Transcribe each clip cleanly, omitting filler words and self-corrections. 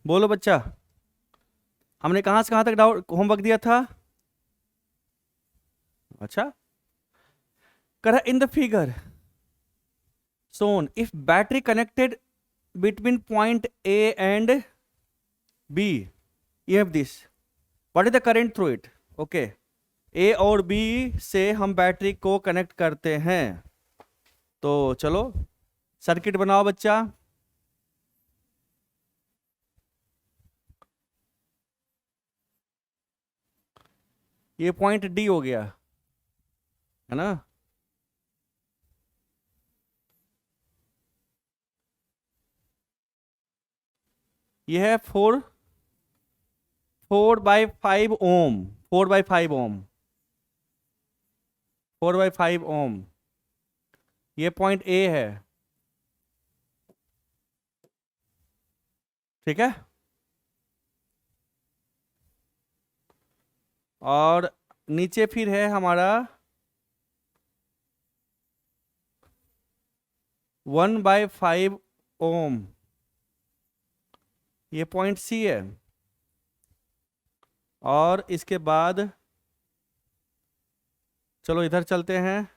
बोलो बच्चा, हमने कहाँ से कहाँ तक डाउट होमवर्क दिया था? अच्छा, करा in the figure shown if battery connected between point A and B, you have this, what is the current through it? Okay, A और B से हम बैटरी को कनेक्ट करते हैं, तो चलो सर्किट बनाओ बच्चा। ये पॉइंट डी हो गया है ना। ये है 4/5 ओम, 4/5 ओम, 4/5 ओम। ये पॉइंट ए है, ठीक है। और नीचे फिर है हमारा 1/5 ओम, ये पॉइंट सी है। और इसके बाद चलो इधर चलते हैं।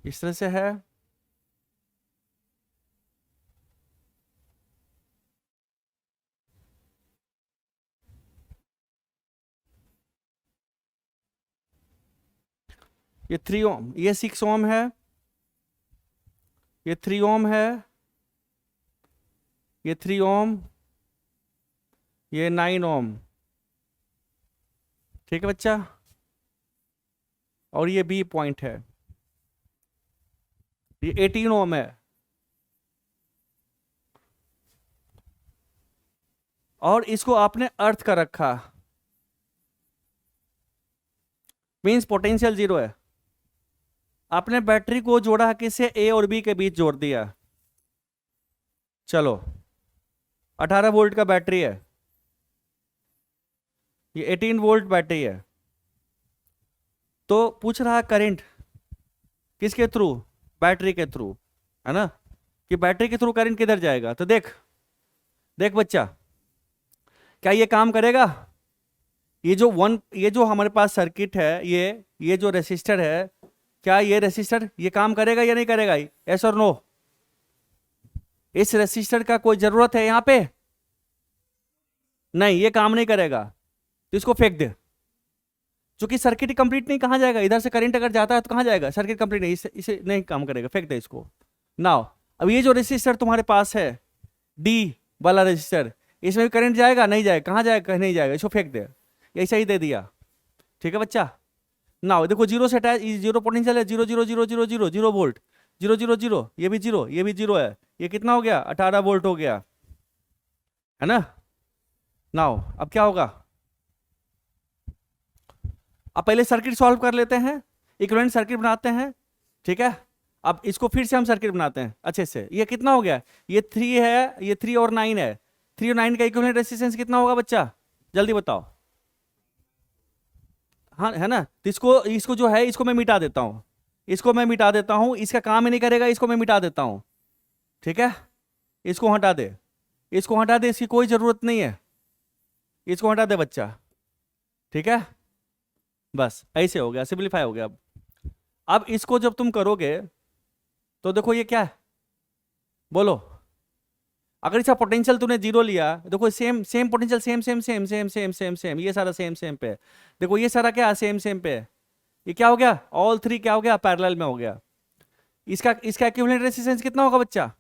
इस तरह से है। ये 3 ओम, ये 6 ओम है, ये 3 ओम है, ये 3 ओम, ये 9 ओम, ठीक है बच्चा। और ये बी पॉइंट है, ये 18 ओम है। और इसको आपने अर्थ का रखा, मीन्स पोटेंशियल 0 है। आपने बैटरी को जोड़ा किससे? ए और बी के बीच जोड़ दिया। चलो 18 वोल्ट का बैटरी है, ये 18 वोल्ट बैटरी है। तो पूछ रहा करंट किसके थ्रू? बैटरी के थ्रू, है ना। कि बैटरी के थ्रू करंट किधर जाएगा? तो देख देख बच्चा, क्या ये काम करेगा? ये जो हमारे पास सर्किट है, ये जो रेसिस्टर है, क्या ये रेसिस्टर ये काम करेगा या नहीं करेगा? यस और नो? इस रेसिस्टर का कोई जरूरत है यहाँ पे? नहीं, ये काम नहीं करेगा, तो इसको फेंक दे। चूंकि सर्किट कंप्लीट नहीं, कहाँ जाएगा? इधर से करंट अगर जाता है तो कहाँ जाएगा? सर्किट कंप्लीट नहीं, इसे नहीं काम करेगा, फेंक दे इसको। नाउ अब ये जो रेसिस्टर तुम्हारे पास है, डी वाला रेसिस्टर, इसमें भी करंट जाएगा? नहीं जाएगा, कहाँ जाएगा? कहीं नहीं जाएगा, इसको फेंक दे। ऐसा ही दे दिया, ठीक है बच्चा। नाउ देखो, जीरो से अटैच, जीरो पोटेंशियल है, 0 0 0 0 0 0 0 वोल्ट, 0 0 0, ये भी जीरो, ये भी जीरो है। ये कितना हो गया? 18 वोल्ट हो गया, है ना। नाउ अब क्या होगा? अब पहले सर्किट सॉल्व कर लेते हैं, इक्विवेलेंट सर्किट बनाते हैं, ठीक है। अब इसको फिर से हम सर्किट बनाते हैं अच्छे से। ये कितना हो गया? ये 3 है, ये 3 और 9 है। 3 और 9 का इक्विवेलेंट रेजिस्टेंस कितना होगा बच्चा? जल्दी बताओ। हाँ, है ना। तो इसको इसको जो है, इसको मैं मिटा देता हूँ, इसको मैं मिटा देता हूँ, इसका काम ही नहीं करेगा, इसको मैं मिटा देता हूँ, ठीक है। इसको हटा दे, इसको हटा दे, इसकी कोई जरूरत नहीं है, इसको हटा दे बच्चा, ठीक है। बस ऐसे हो गया, सिंपलीफाई हो गया। अब इसको जब तुम करोगे तो देखो ये क्या है, बोलो। अगर इसका पोटेंशियल तूने 0 लिया, देखो same same potential, same same same same same same same, ये सारा सेम सेम पे है। देखो ये सारा क्या सेम सेम पे है। ये क्या हो गया? ऑल 3 क्या हो गया? पैरेलल में हो गया। इसका इसका इक्विवेलेंट रेजिस्टेंस कितना होगा बच्चा?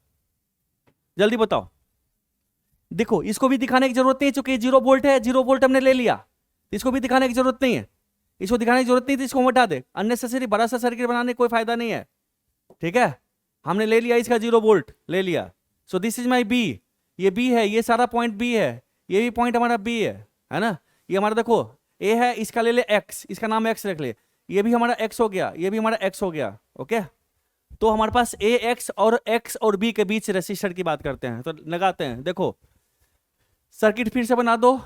जल्दी बताओ। देखो इसको भी दिखाने की जरूरत नहीं है, चूंकि 0 वोल्ट है, 0 वोल्ट हमने ले लिया, तो इसको भी दिखाने की जरूरत नहीं है। इसको दिखाने की जरूरत नहीं थी, इसको हटा दे। अननेसेसरी बड़ा सा सर्किट बनाने का कोई फायदा नहीं है, ठीक है। हमने ले लिया इसका 0 वोल्ट ले लिया। So this is my B, ये बी है, ये सारा पॉइंट बी है, ये भी पॉइंट हमारा बी है ना। ये हमारा देखो ए है, इसका ले ले एक्स, इसका नाम एक्स रख ले, ये भी हमारा एक्स हो गया, ये भी हमारा एक्स हो गया, ओके। तो हमारे पास ए एक्स और बी के बीच रेसिस्टर की बात करते हैं, तो लगाते हैं। देखो सर्किट फिर से बना दो,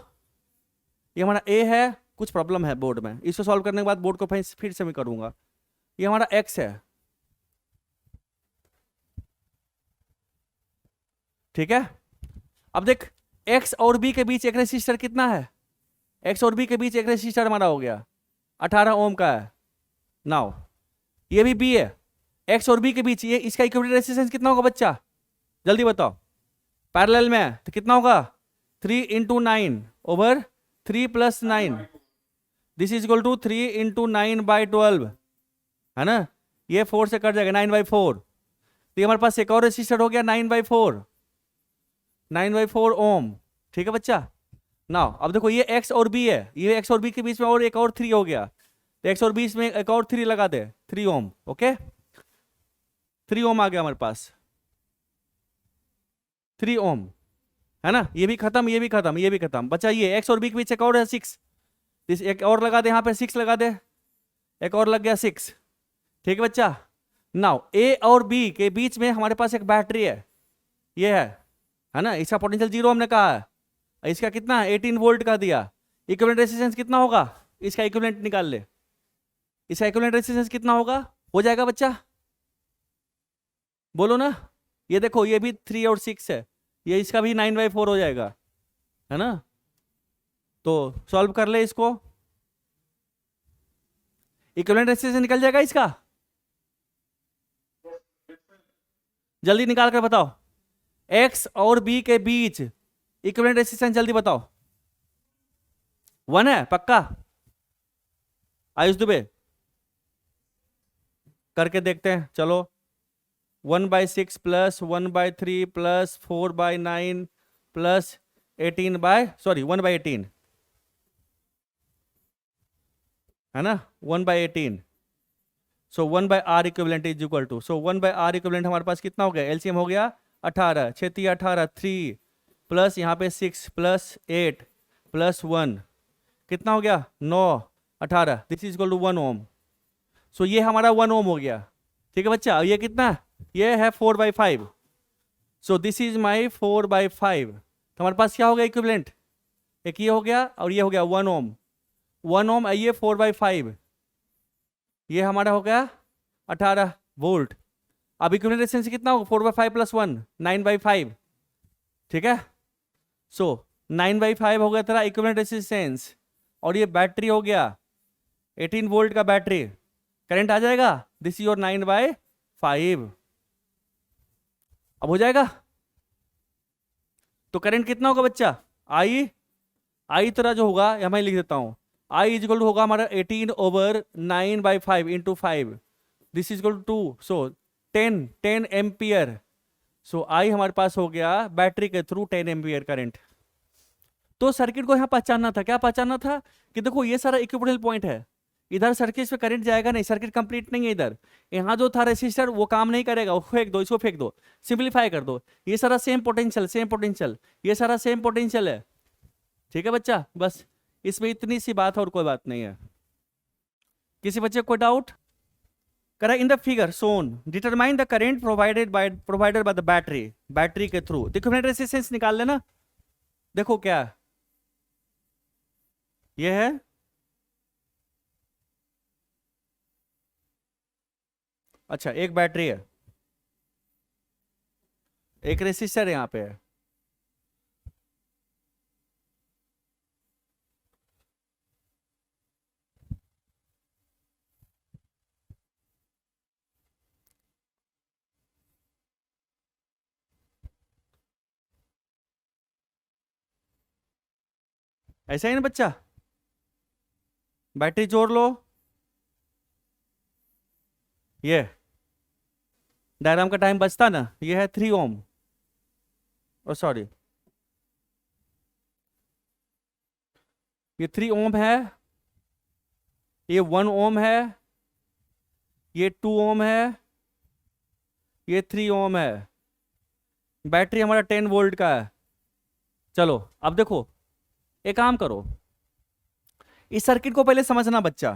ये हमारा ए है, कुछ प्रॉब्लम है बोर्ड में, इसको सॉल्व करने के बाद बोर्ड को फिर से मैं करूंगा। ये हमारा एक्स है, ठीक है। अब देख एक्स और बी के बीच एक रेसिस्टर कितना है, एक्स और बी के बीच एक रेसिस्टर हमारा हो गया 18 ओम का है। नाउ ये भी बी है, एक्स और बी के बीच ये इसका इक्विवेलेंट रेजिस्टेंस कितना होगा बच्चा, जल्दी बताओ। पैरेलल में है तो कितना होगा 3 × 9 over 3 + 9, this is equal to 3 × 9/12, है ना। ये 4 से कट जाएगा 9/4, तो ये हमारे पास एक और रेसिस्टर हो गया 9/4 ओम, ठीक है बच्चा। नाउ अब देखो ये एक्स और बी है, ये एक्स और बी के बीच में और एक और 3 हो गया, तो एक्स और बी में एक और 3 लगा दे, 3 ओम, ओके 3 ओम आ गया हमारे पास, 3 ओम, है ना। ये भी खत्म, ये भी खत्म, ये भी खत्म, बचा ये एक्स और बी के बीच एक और है 6, इस एक और लगा दे, यहाँ पे 6 लगा दे, एक और लग गया 6, ठीक है बच्चा। नाउ ए और बी के बीच में हमारे पास एक बैटरी है, ये है ना, इसका पोटेंशियल 0 हमने कहा है, इसका कितना है 18 वोल्ट का दिया, इक्विवेलेंट रेजिस्टेंस कितना होगा, इसका इक्विवेलेंट निकाल ले, इसका इक्विवेलेंट रेजिस्टेंस कितना होगा, हो जाएगा बच्चा, बोलो ना। ये देखो ये भी 3 और 6 है, ये इसका भी 9/4 हो जाएगा, है ना। तो सॉल्व कर ले इसको, इक्विवेलेंट रेजिस्टेंस निकल जाएगा इसका, जल्दी निकाल कर बताओ। एक्स और बी के बीच इक्विवेलेंट रेजिस्टेंस जल्दी बताओ, 1 है पक्का, आयुष दुबे करके देखते हैं, चलो 1/6 + 1/3 + 4/9 + 1/18, है ना 1/18, so 1/R equivalent is equal to, so 1/R equivalent हमारे पास कितना हो गया, एलसीएम हो गया 18, 6 × 18 3 प्लस यहाँ पे 6 + 8 + 1 कितना हो गया 9 18, दिस इज इक्वल टू 1 ओम, सो ये हमारा 1 ओम हो गया, ठीक है बच्चा। ये कितना, ये है 4/5, सो दिस इज माई 4/5, तो हमारे पास क्या हो गया इक्विवेलेंट, एक ये हो गया और ये हो गया 1 ओम, 1 ओम, ये 4/5, ये हमारा हो गया 18 वोल्ट। अब इक्विवेलेंट रेजिस्टेंस कितना होगा 4/5 + 1 9/5, ठीक है। सो 9/5 हो गया तेरा इक्विवेलेंट रेजिस्टेंस, और ये बैटरी हो गया 18 वोल्ट का बैटरी, करंट आ जाएगा, दिस इज योर 9/5, अब हो जाएगा। तो करंट कितना होगा बच्चा, आई तेरा जो होगा या मैं लिख देता हूं, आई इज इक्वल टू होगा हमारा 18/9/5 × 5, this is equal to 2, so 10 ampere, so I हमारे पास हो गया बैटरी के थ्रू 10 एम्पियर करंट। तो सर्किट को यहाँ पहचानना था, क्या पहचानना था कि देखो ये सारा इक्विवेलेंट पॉइंट है, इधर सर्किट पे करंट जाएगा नहीं, सर्किट कंप्लीट नहीं है इधर, यहाँ जो था रेसिस्टर वो काम नहीं करेगा, वो फेंक दो, इसको फेंक दो, सिंपलीफाई कर दो, ये सारा सेम पोटेंशियल, ये सारा सेम पोटेंशियल है, ठीक है बच्चा। बस इसमें इतनी सी बात है और कोई बात नहीं है। किसी बच्चे को कोई डाउट, करा in the figure shown determine the current provided by the battery के थ्रू, इक्विवेलेंट रेजिस्टेंस निकाल लेना। देखो क्या ये है, अच्छा एक बैटरी है, एक रेसिस्टर यहां पे है, ऐसा ही ना बच्चा, बैटरी जोड़ लो, ये डायग्राम का टाइम बचता ना, ये है 3 ओम, और सॉरी ये 3 ओम है, ये 1 ओम है, ये 2 ओम है, ये 3 ओम है, बैटरी हमारा 10 वोल्ट का है। चलो अब देखो एक काम करो, इस सर्किट को पहले समझना बच्चा,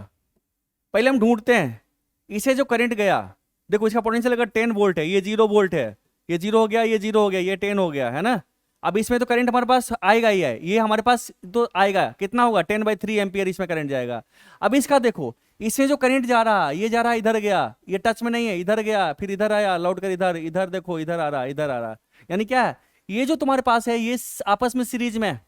पहले हम ढूंढते हैं इसे जो करंट गया, देखो इसका पोटेंशियल अगर 10 वोल्ट है, ये 0 वोल्ट है, ये 0 हो गया, ये 0 हो गया, ये 10 हो गया, है ना। अब इसमें तो करंट हमारे पास आएगा ही है, ये हमारे पास तो आएगा, कितना होगा 10/3 एम्पियर इसमें करंट जाएगा। अब इसका देखो, इसमें जो करंट जा रहा है, ये जा रहा है इधर गया, ये टच में नहीं है, इधर गया फिर इधर आया, लौट कर इधर, इधर देखो इधर आ रहा, इधर आ रहा, यानी क्या है, ये जो तुम्हारे पास है ये आपस में सीरीज में,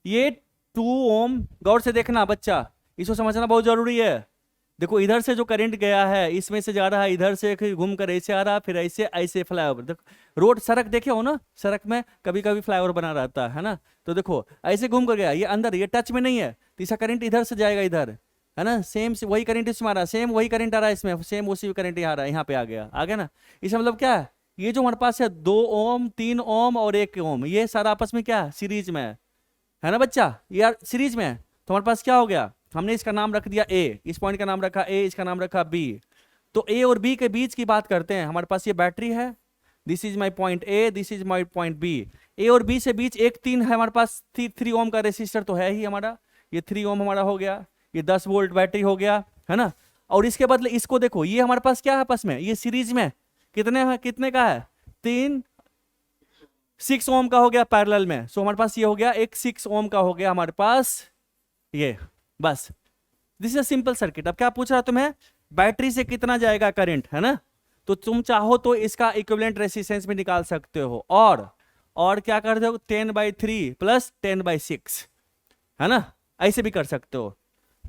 ये 2 ओम, गौर से देखना बच्चा, इसको समझना बहुत जरूरी है। देखो इधर से जो करंट गया है इसमें से जा रहा है, इधर से घूम कर ऐसे आ रहा, फिर ऐसे ऐसे फ्लाईओवर, देखो रोड सड़क देखे हो ना, सड़क में कभी कभी फ्लाईओवर बना रहता है ना, तो देखो ऐसे घूम कर गया, ये अंदर, ये टच में नहीं है, तो इसका करंट इधर से जाएगा इधर, है ना, सेम वही करंट इसमें आ रहा है, सेम वही करंट आ रहा है इसमें, सेम उसी करंट आ रहा है, यहाँ पे आ गया ना। इसका मतलब क्या है, ये जो हमारे पास है 2 ओम, 3 ओम और 1 ओम, ये सारा आपस में क्या सीरीज में है ना बच्चा, यार सीरीज में है, तो हमारे पास क्या हो गया, हमने इसका नाम रख दिया ए, इस पॉइंट का नाम रखा ए, इसका नाम रखा बी। तो ए और बी के बीच की बात करते हैं, हमारे पास ये बैटरी है, this is my point A, this is my point B, A और बी से बीच एक 3 है हमारे पास, 3 ओम का रेसिस्टर तो है ही हमारा, ये 3 ओम हमारा हो गया, ये 10 वोल्ट बैटरी हो गया, है ना। और इसके बदले इसको देखो, ये हमारे पास क्या है आपस में, ये सीरीज में कितने का है, 6 ओम का हो गया पैरेलल में, सो हमारे पास ये हो गया एक 6 ओम का हो गया हमारे पास ये, बस दिस इज सिंपल सर्किट। अब क्या पूछ रहा तुम्हें, बैटरी से कितना जाएगा करंट, है ना, तो तुम चाहो तो इसका इक्विवेलेंट रेसिस्टेंस भी निकाल सकते हो, और क्या कर दो 10/3 प्लस 10/6, है ना, ऐसे भी कर सकते हो,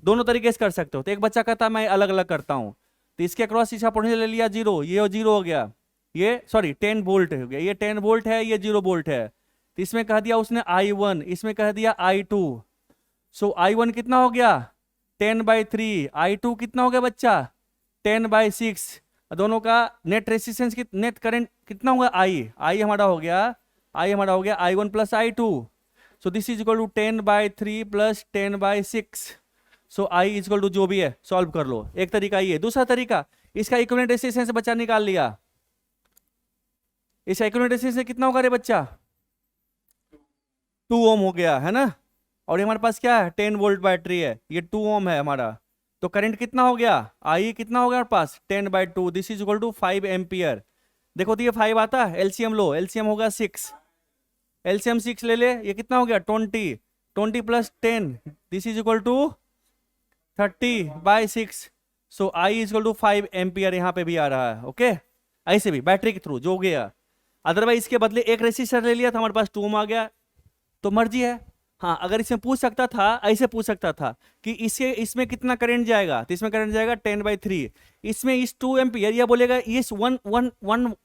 दोनों तरीके से कर सकते हो। तो एक बच्चा कहता है मैं अलग अलग करता हूं, तो इसके अक्रॉस इसका पोटेंशियल ले लिया 0, ये 0 हो गया, ये सॉरी 10 वोल्ट हो गया, ये 10 वोल्ट है, ये 0 वोल्ट है, तो इसमें कह दिया उसने I1, इसमें कह दिया I2, सो I1 कितना हो गया 10/3, I2 कितना हो गया बच्चा 10/6, दोनों का नेट रेसिस्टेंस नेट करंट कितना होगा I हमारा हो गया I1 plus I2, so this is equal to 10/3 plus 10/6, so I is equal to जो भी है सॉल्व कर लो। एक तरीका ये, दूसरा तरीका इसका इक्विवेलेंट रेसिस्टेंस बच्चा निकाल लिया, इसका इक्विवेलेंट रेसिस्टेंस कितना होगा रे बच्चा 2 ओम हो गया, है ना, और ये हमारे पास क्या है 10 वोल्ट बैटरी है, ये 2 ओम है हमारा, तो करंट कितना हो गया I कितना हो गया हमारे पास 10/2, this is equal to 5 ampere. देखो तो ये 5 आता है, एलसीएम लो, एलसीएम होगा 6, एलसीएम 6 ले ले, ये कितना हो गया 20 plus 10, this is equal to 30/6, so I is equal to 5 ampere, यहाँ पे भी आ रहा है, ओके, ऐसे भी बैटरी के थ्रू जो गया। अदरवाइज इसके बदले एक रेसिस्टर ले लिया था, हमारे पास 2 ओम आ गया, तो मर्जी है। हाँ, अगर इसमें पूछ सकता था, ऐसे पूछ सकता था कि इसमें कितना करंट जाएगा, तो इसमें करंट जाएगा 10/3, इसमें इस 2 एम्पियर, या बोलेगा इस 1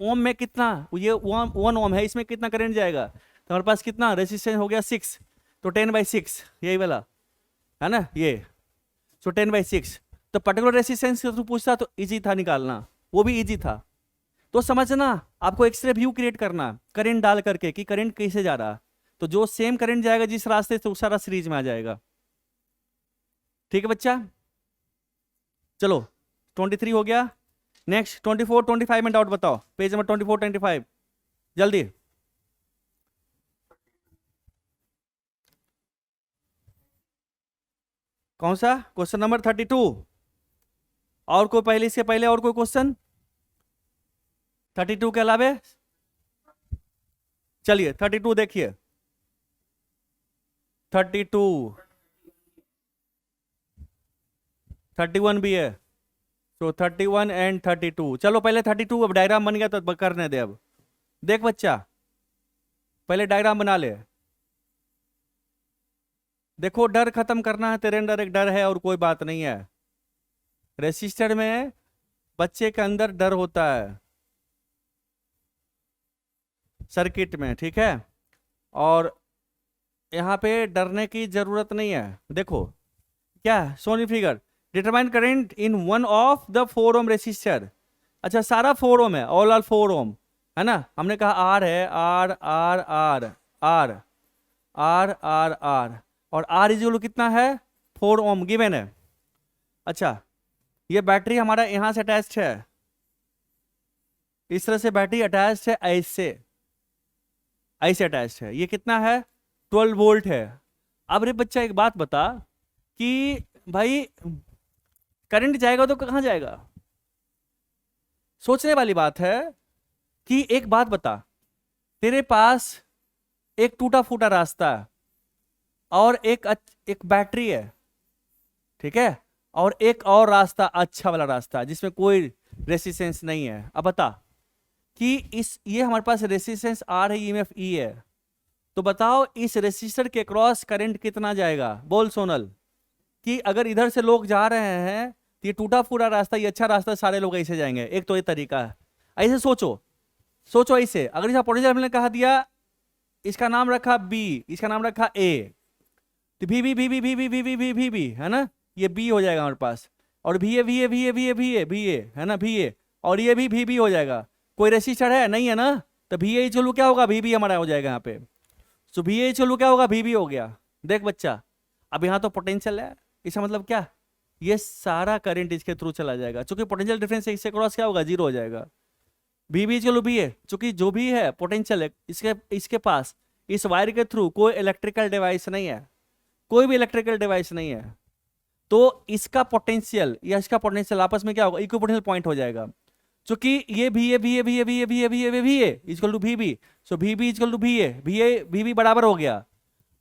ओम में कितना, ये 1 ओम है, इसमें कितना करंट जाएगा, तो हमारे पास कितना रेजिस्टेंस हो गया 6, तो 10/6 यही वाला है ना, ये सो 10/6, तो पर्टिकुलर रेजिस्टेंस के थ्रू पूछता तो इजी था निकालना, वो भी इजी था। तो समझना, आपको एक्सरे व्यू क्रिएट करना करंट डाल करके कि करंट कैसे जा रहा, तो जो सेम करंट जाएगा जिस रास्ते से, उस सारा सीरीज में आ जाएगा। ठीक है बच्चा, चलो 23 हो गया, नेक्स्ट 24 25 में डाउट बताओ, पेज नंबर 24 25 जल्दी। कौन सा क्वेश्चन नंबर 32, और कोई पहले, इसके पहले और कोई क्वेश्चन 32 के अलावे, चलिए 32 देखिए, 32 31 भी है, तो 31 एंड 32, चलो पहले 32, अब डायग्राम बन गया तो करने दे। अब देख बच्चा, पहले डायग्राम बना ले, देखो डर खत्म करना है, तेरे अंदर एक डर है और कोई बात नहीं है। रेसिस्टर में बच्चे के अंदर डर होता है सर्किट में, ठीक है, और यहाँ पे डरने की जरूरत नहीं है। देखो क्या shown in figure, determine current in one of the 4 ohm resistor, अच्छा सारा 4 ओम है, ऑल 4 ओम है ना, हमने कहा आर है, R R R R R R R, और आर इज कितना है 4 ओम गिवन है। अच्छा ये बैटरी हमारा यहां से अटैच्ड है, इस तरह से बैटरी अटैच्ड है, ऐसे ऐसे अटैच्ड है, ये कितना है 12 वोल्ट है। अब रे बच्चा एक बात बता कि भाई करंट जाएगा तो कहां जाएगा, सोचने वाली बात है कि एक बात बता, तेरे पास एक टूटा फूटा रास्ता है, और एक बैटरी है, ठीक है, और एक और रास्ता अच्छा वाला रास्ता जिसमें कोई रेसिस्टेंस नहीं है। अब बता कि ये हमारे पास रेसिस्टेंस आर है, ईएमएफ ई है, तो बताओ इस रेसिस्टर के क्रॉस करंट कितना जाएगा। बोल सोनल, कि अगर इधर से लोग जा रहे हैं तो ये टूटा फूटा रास्ता, ये अच्छा रास्ता, सारे लोग ऐसे जाएंगे। एक तो ये तरीका है, ऐसे सोचो, सोचो ऐसे। अगर इसका पोटेंशियल हमने कहा दिया, इसका नाम रखा बी, इसका नाम रखा ए, तो भी भी भी भी भी भी भी भी भी भी भी है ना, ये बी हो जाएगा हमारे पास, और भी ए भी ए भी ए भी ए भी ए भी ए है ना, भी ए, और ये भी हो जाएगा। कोई रेसिस्टर है नहीं है ना, तो भी ए चलो क्या होगा, भी हमारा हो जाएगा यहाँ पे। सो भी ए चलो क्या होगा, भी हो गया। देख बच्चा, अब यहाँ तो पोटेंशियल है, इसका मतलब क्या, ये सारा करंट इसके थ्रू चला जाएगा, क्योंकि पोटेंशियल डिफरेंस इससे क्रॉस क्या होगा, जीरो हो जाएगा। भी चलो भी है, चूंकि जो भी है पोटेंशियल है इसके पास, इस वायर के थ्रू कोई इलेक्ट्रिकल डिवाइस नहीं है, कोई भी इलेक्ट्रिकल डिवाइस नहीं है, तो इसका पोटेंशियल या इसका पोटेंशियल आपस में क्या होगा, इक्विपोटेंशियल पॉइंट हो जाएगा। क्योंकि ये भी है इक्वल टू भी, सो भी इक्वल टू भी बराबर हो गया,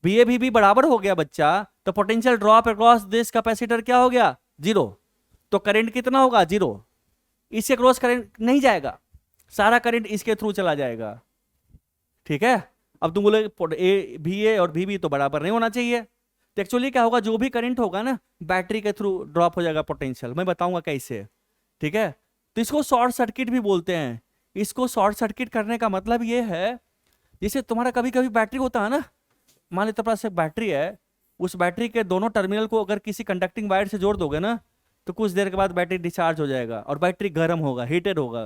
भी बराबर हो गया बच्चा, तो potential drop across this capacitor क्या हो गया, जीरो। तो करंट कितना होगा, जीरो। इसके क्रॉस करंट नहीं जाएगा, सारा करंट इसके थ्रू चला जाएगा, ठीक है। अब तुम बोले ए और भी तो बराबर नहीं होना चाहिए, तो एक्चुअली क्या होगा, जो भी करंट होगा ना बैटरी के थ्रू ड्रॉप हो जाएगा पोटेंशियल। मैं बताऊंगा कैसे, ठीक है। तो इसको शॉर्ट सर्किट भी बोलते हैं। इसको शॉर्ट सर्किट करने का मतलब ये है, जैसे तुम्हारा कभी कभी बैटरी होता है ना, मान लो तुम्हारे पास एक बैटरी है, उस बैटरी के दोनों टर्मिनल को अगर किसी कंडक्टिंग वायर से जोड़ दोगे ना, तो कुछ देर के बाद बैटरी डिस्चार्ज हो जाएगा और बैटरी गर्म होगा, हीटेड होगा।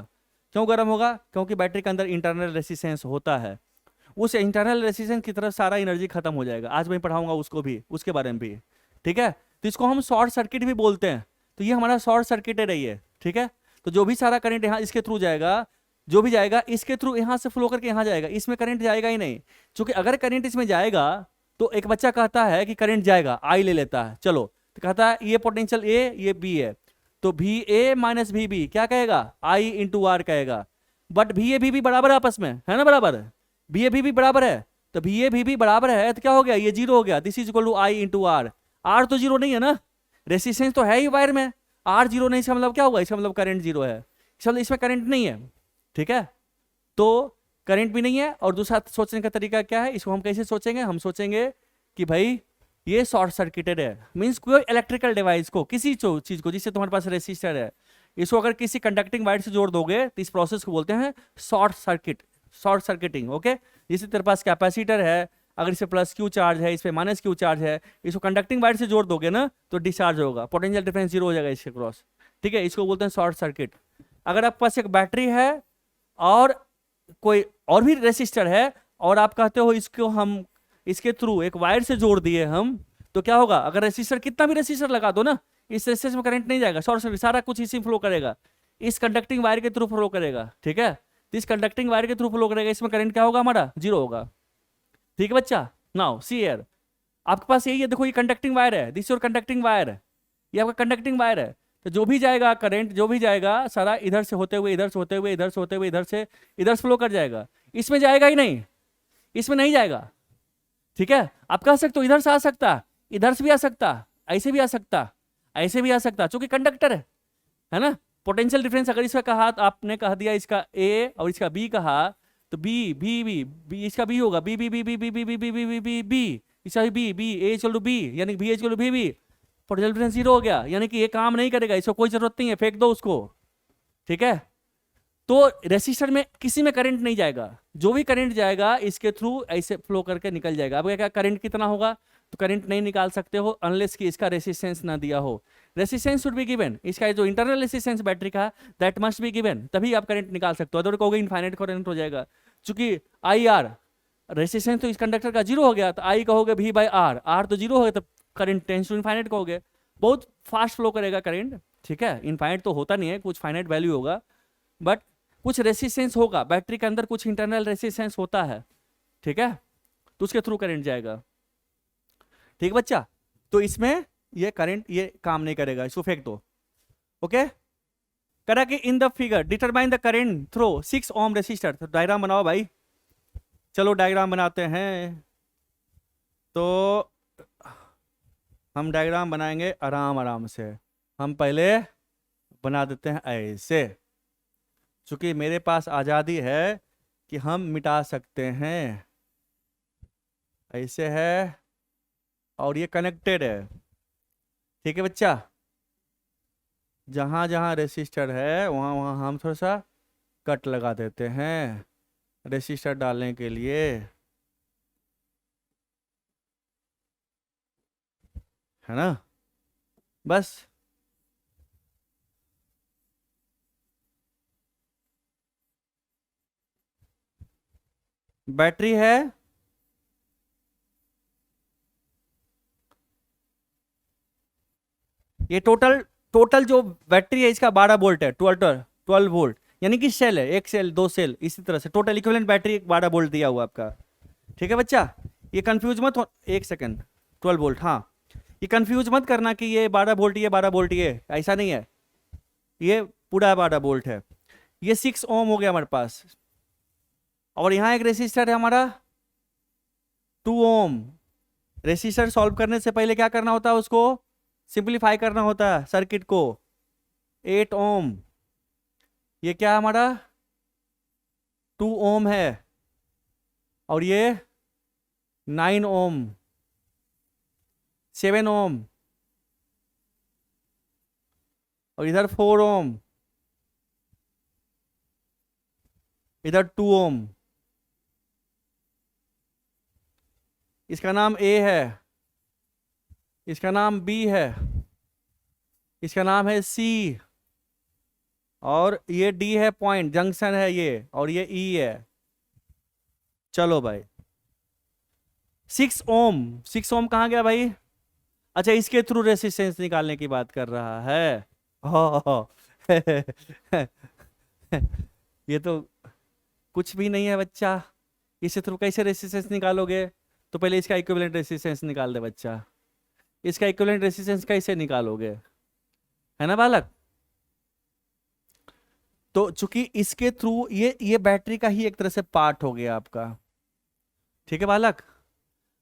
क्यों गर्म होगा, क्योंकि बैटरी के अंदर इंटरनल रेसिस्टेंस होता है, उस इंटरनल रेसिस्टेंस की तरफ सारा एनर्जी खत्म हो जाएगा। आज मैं पढ़ाऊंगा उसको भी, उसके बारे में भी, ठीक है। तो इसको हम शॉर्ट सर्किट भी बोलते हैं। तो ये हमारा शॉर्ट सर्किटेड है ये, ठीक है। तो जो भी सारा करंट यहाँ इसके थ्रू जाएगा, जो भी जाएगा इसके थ्रू यहाँ से फ्लो करके यहाँ जाएगा, इसमें करंट जाएगा ही नहीं। क्योंकि अगर करंट इसमें जाएगा तो एक बच्चा कहता है कि करंट जाएगा, आई ले लेता है, चलो, तो कहता है ये पोटेंशियल ए, ये बी है, तो भी ए माइनस भी बी क्या कहेगा, आई इंटू आर कहेगा। बट भी ए भी बराबर आपस में है ना, बराबर भी ए भी बराबर है, तो भी ए भी बराबर है, तो क्या हो गया, ये जीरो हो गया। This is equal to I into R. R तो जीरो नहीं है ना, रेसिस्टेंस तो है ही वायर में, आर जीरो नहीं, इसका मतलब क्या होगा, इसका मतलब करंट जीरो है, इसका मतलब इसमें करंट नहीं है, ठीक है। तो करंट भी नहीं है। और दूसरा सोचने का तरीका क्या है, इसको हम कैसे सोचेंगे, हम सोचेंगे कि भाई ये शॉर्ट सर्किटेड है, मींस कोई इलेक्ट्रिकल डिवाइस को, किसी चीज को जिससे तुम्हारे पास रेसिस्टर है, इसको अगर किसी कंडक्टिंग वायर से जोड़ दोगे तो इस प्रोसेस को बोलते हैं short circuit, short circuiting, okay. जैसे तेरे पास कैपेसिटर है, अगर इस पे प्लस क्यू चार्ज है, इस पे माइनस क्यू चार्ज है, इसको कंडक्टिंग वायर से जोड़ दोगे ना तो डिस्चार्ज होगा, पोटेंशियल डिफरेंस जीरो हो जाएगा इसके क्रॉस, ठीक है। इसको बोलते हैं शॉर्ट सर्किट। अगर आपके पास एक बैटरी है और कोई और भी रेसिस्टर है, और आप कहते हो इसको हम इसके थ्रू एक वायर से जोड़ दिए हम, तो क्या होगा, अगर रेसिस्टर कितना भी रेसिस्टर लगा दो ना, इस रेसिस्टर में करंट नहीं जाएगा, शॉर्ट सर्किट, सारा कुछ इसी फ्लो करेगा, इस कंडक्टिंग वायर के थ्रू फ्लो करेगा, ठीक है। तो इस कंडक्टिंग वायर के थ्रू फ्लो करेगा, इसमें करंट क्या होगा, हमारा जीरो होगा, ठीक है बच्चा। नाउ सी हियर, आपके पास यही है, देखो ये कंडक्टिंग वायर है, दिस योर कंडक्टिंग वायर है, ये आपका कंडक्टिंग वायर है। तो जो भी जाएगा करंट, जो भी जाएगा सारा इधर से होते हुए, इधर से होते हुए, इधर से होते हुए, इधर से फ्लो कर जाएगा, इसमें जाएगा ही नहीं, इसमें नहीं जाएगा, ठीक है। आप कह सकते हो इधर से आ सकता, इधर से भी आ सकता, ऐसे भी आ सकता, ऐसे भी आ सकता, क्योंकि कंडक्टर है ना। पोटेंशियल डिफरेंस अगर इसका कहा, तो आपने कह दिया इसका ए और इसका बी कहा, तो बी इसका बी होगा, बी इसका B A equal to B, यानी B equal to B, potential difference zero हो गया, यानी कि ये काम नहीं करेगा, इसको कोई जरूरत नहीं है, फेंक दो उसको, ठीक है। तो रेसिस्टर में किसी में करंट नहीं जाएगा, जो भी करंट जाएगा इसके थ्रू ऐसे फ्लो करके निकल जाएगा। अब क्या करंट कितना होगा, तो करंट नहीं निकाल सकते हो अनलेस कि इसका रेसिस्टेंस ना दिया हो। रेसिस्टेंस शुड बी गिवन, इसका जो इंटरनल रेसिस्टेंस बैटरी का दैट मस्ट बी गिवन, तभी आप करंट निकाल सकते हो, अदर कहोगे इनफाइनाइट करंट हो जाएगा। चूंकि आई आर रेसिस्टेंस तो इस कंडक्टर का जीरो हो गया, तो आई कहोगे भी बाई आर, आर तो जीरो हो गया, तो करंट टेंस टू इनफाइनाइट कहोगे, बहुत फास्ट फ्लो करेगा करंट, ठीक है। इनफाइनाइट तो होता नहीं है, कुछ फाइनाइट वैल्यू होगा, बट कुछ रेसिस्टेंस होगा बैटरी के अंदर, कुछ इंटरनल रेसिस्टेंस होता है, ठीक है, तो उसके थ्रू करंट जाएगा, ठीक बच्चा। तो इसमें ये करंट ये काम नहीं करेगा, इसको फेंक दो, ओके। करा कि इन the figure determine the current through 6 ohm resistor, तो डायग्राम बनाओ भाई, चलो डायग्राम बनाते हैं। तो हम डायग्राम बनाएंगे आराम आराम से। हम पहले बना देते हैं ऐसे, क्योंकि मेरे पास आज़ादी है कि हम मिटा सकते हैं। ऐसे है और ये कनेक्टेड है, ठीक है बच्चा। जहाँ जहाँ रेसिस्टर है वहाँ वहाँ हम थोड़ा सा कट लगा देते हैं रेसिस्टर डालने के लिए, है ना। बस बैटरी है, ये टोटल टोटल जो बैटरी है इसका 12 वोल्ट है, 12 वोल्ट, यानी कि सेल है, एक सेल दो सेल, इसी तरह से टोटल इक्विवेलेंट बैटरी 12 वोल्ट दिया हुआ आपका। ठीक है बच्चा, ये कंफ्यूज मत हो, एक सेकंड, 12 वोल्ट, हाँ। ये कंफ्यूज मत करना कि ये 12 वोल्ट, ये 12 वोल्ट, ये ऐसा नहीं है, ये पूरा 12 वोल्ट है। ये 6 ओम हो गया हमारे पास, और यहाँ एक रेसिस्टर है हमारा 2 ओम। रेसिस्टर सॉल्व करने से पहले क्या करना होता है, उसको सिंपलीफाई करना होता है सर्किट को। 8 ओम, ये क्या है हमारा 2 ओम है, और ये 9 ओम, 7 ओम, और इधर 4 ओम, इधर 2 ओम। इसका नाम ए है, इसका नाम बी है, इसका नाम है सी, और ये डी है, पॉइंट जंक्शन है ये, और ये ई है। चलो भाई 6 ओम, 6 ओम कहाँ गया भाई? अच्छा, इसके थ्रू रेसिस्टेंस निकालने की बात कर रहा है। हो ये तो कुछ भी नहीं है बच्चा, इसके थ्रू कैसे रेसिस्टेंस निकालोगे? तो पहले इसका इक्विवेलेंट रेसिस्टेंस निकाल दे बच्चा। इसका इक्विवेलेंट रेसिस्टेंस कैसे निकालोगे, है ना बालक? तो चूंकि इसके थ्रू ये बैटरी का ही एक तरह से पार्ट हो गया आपका, ठीक है बालक।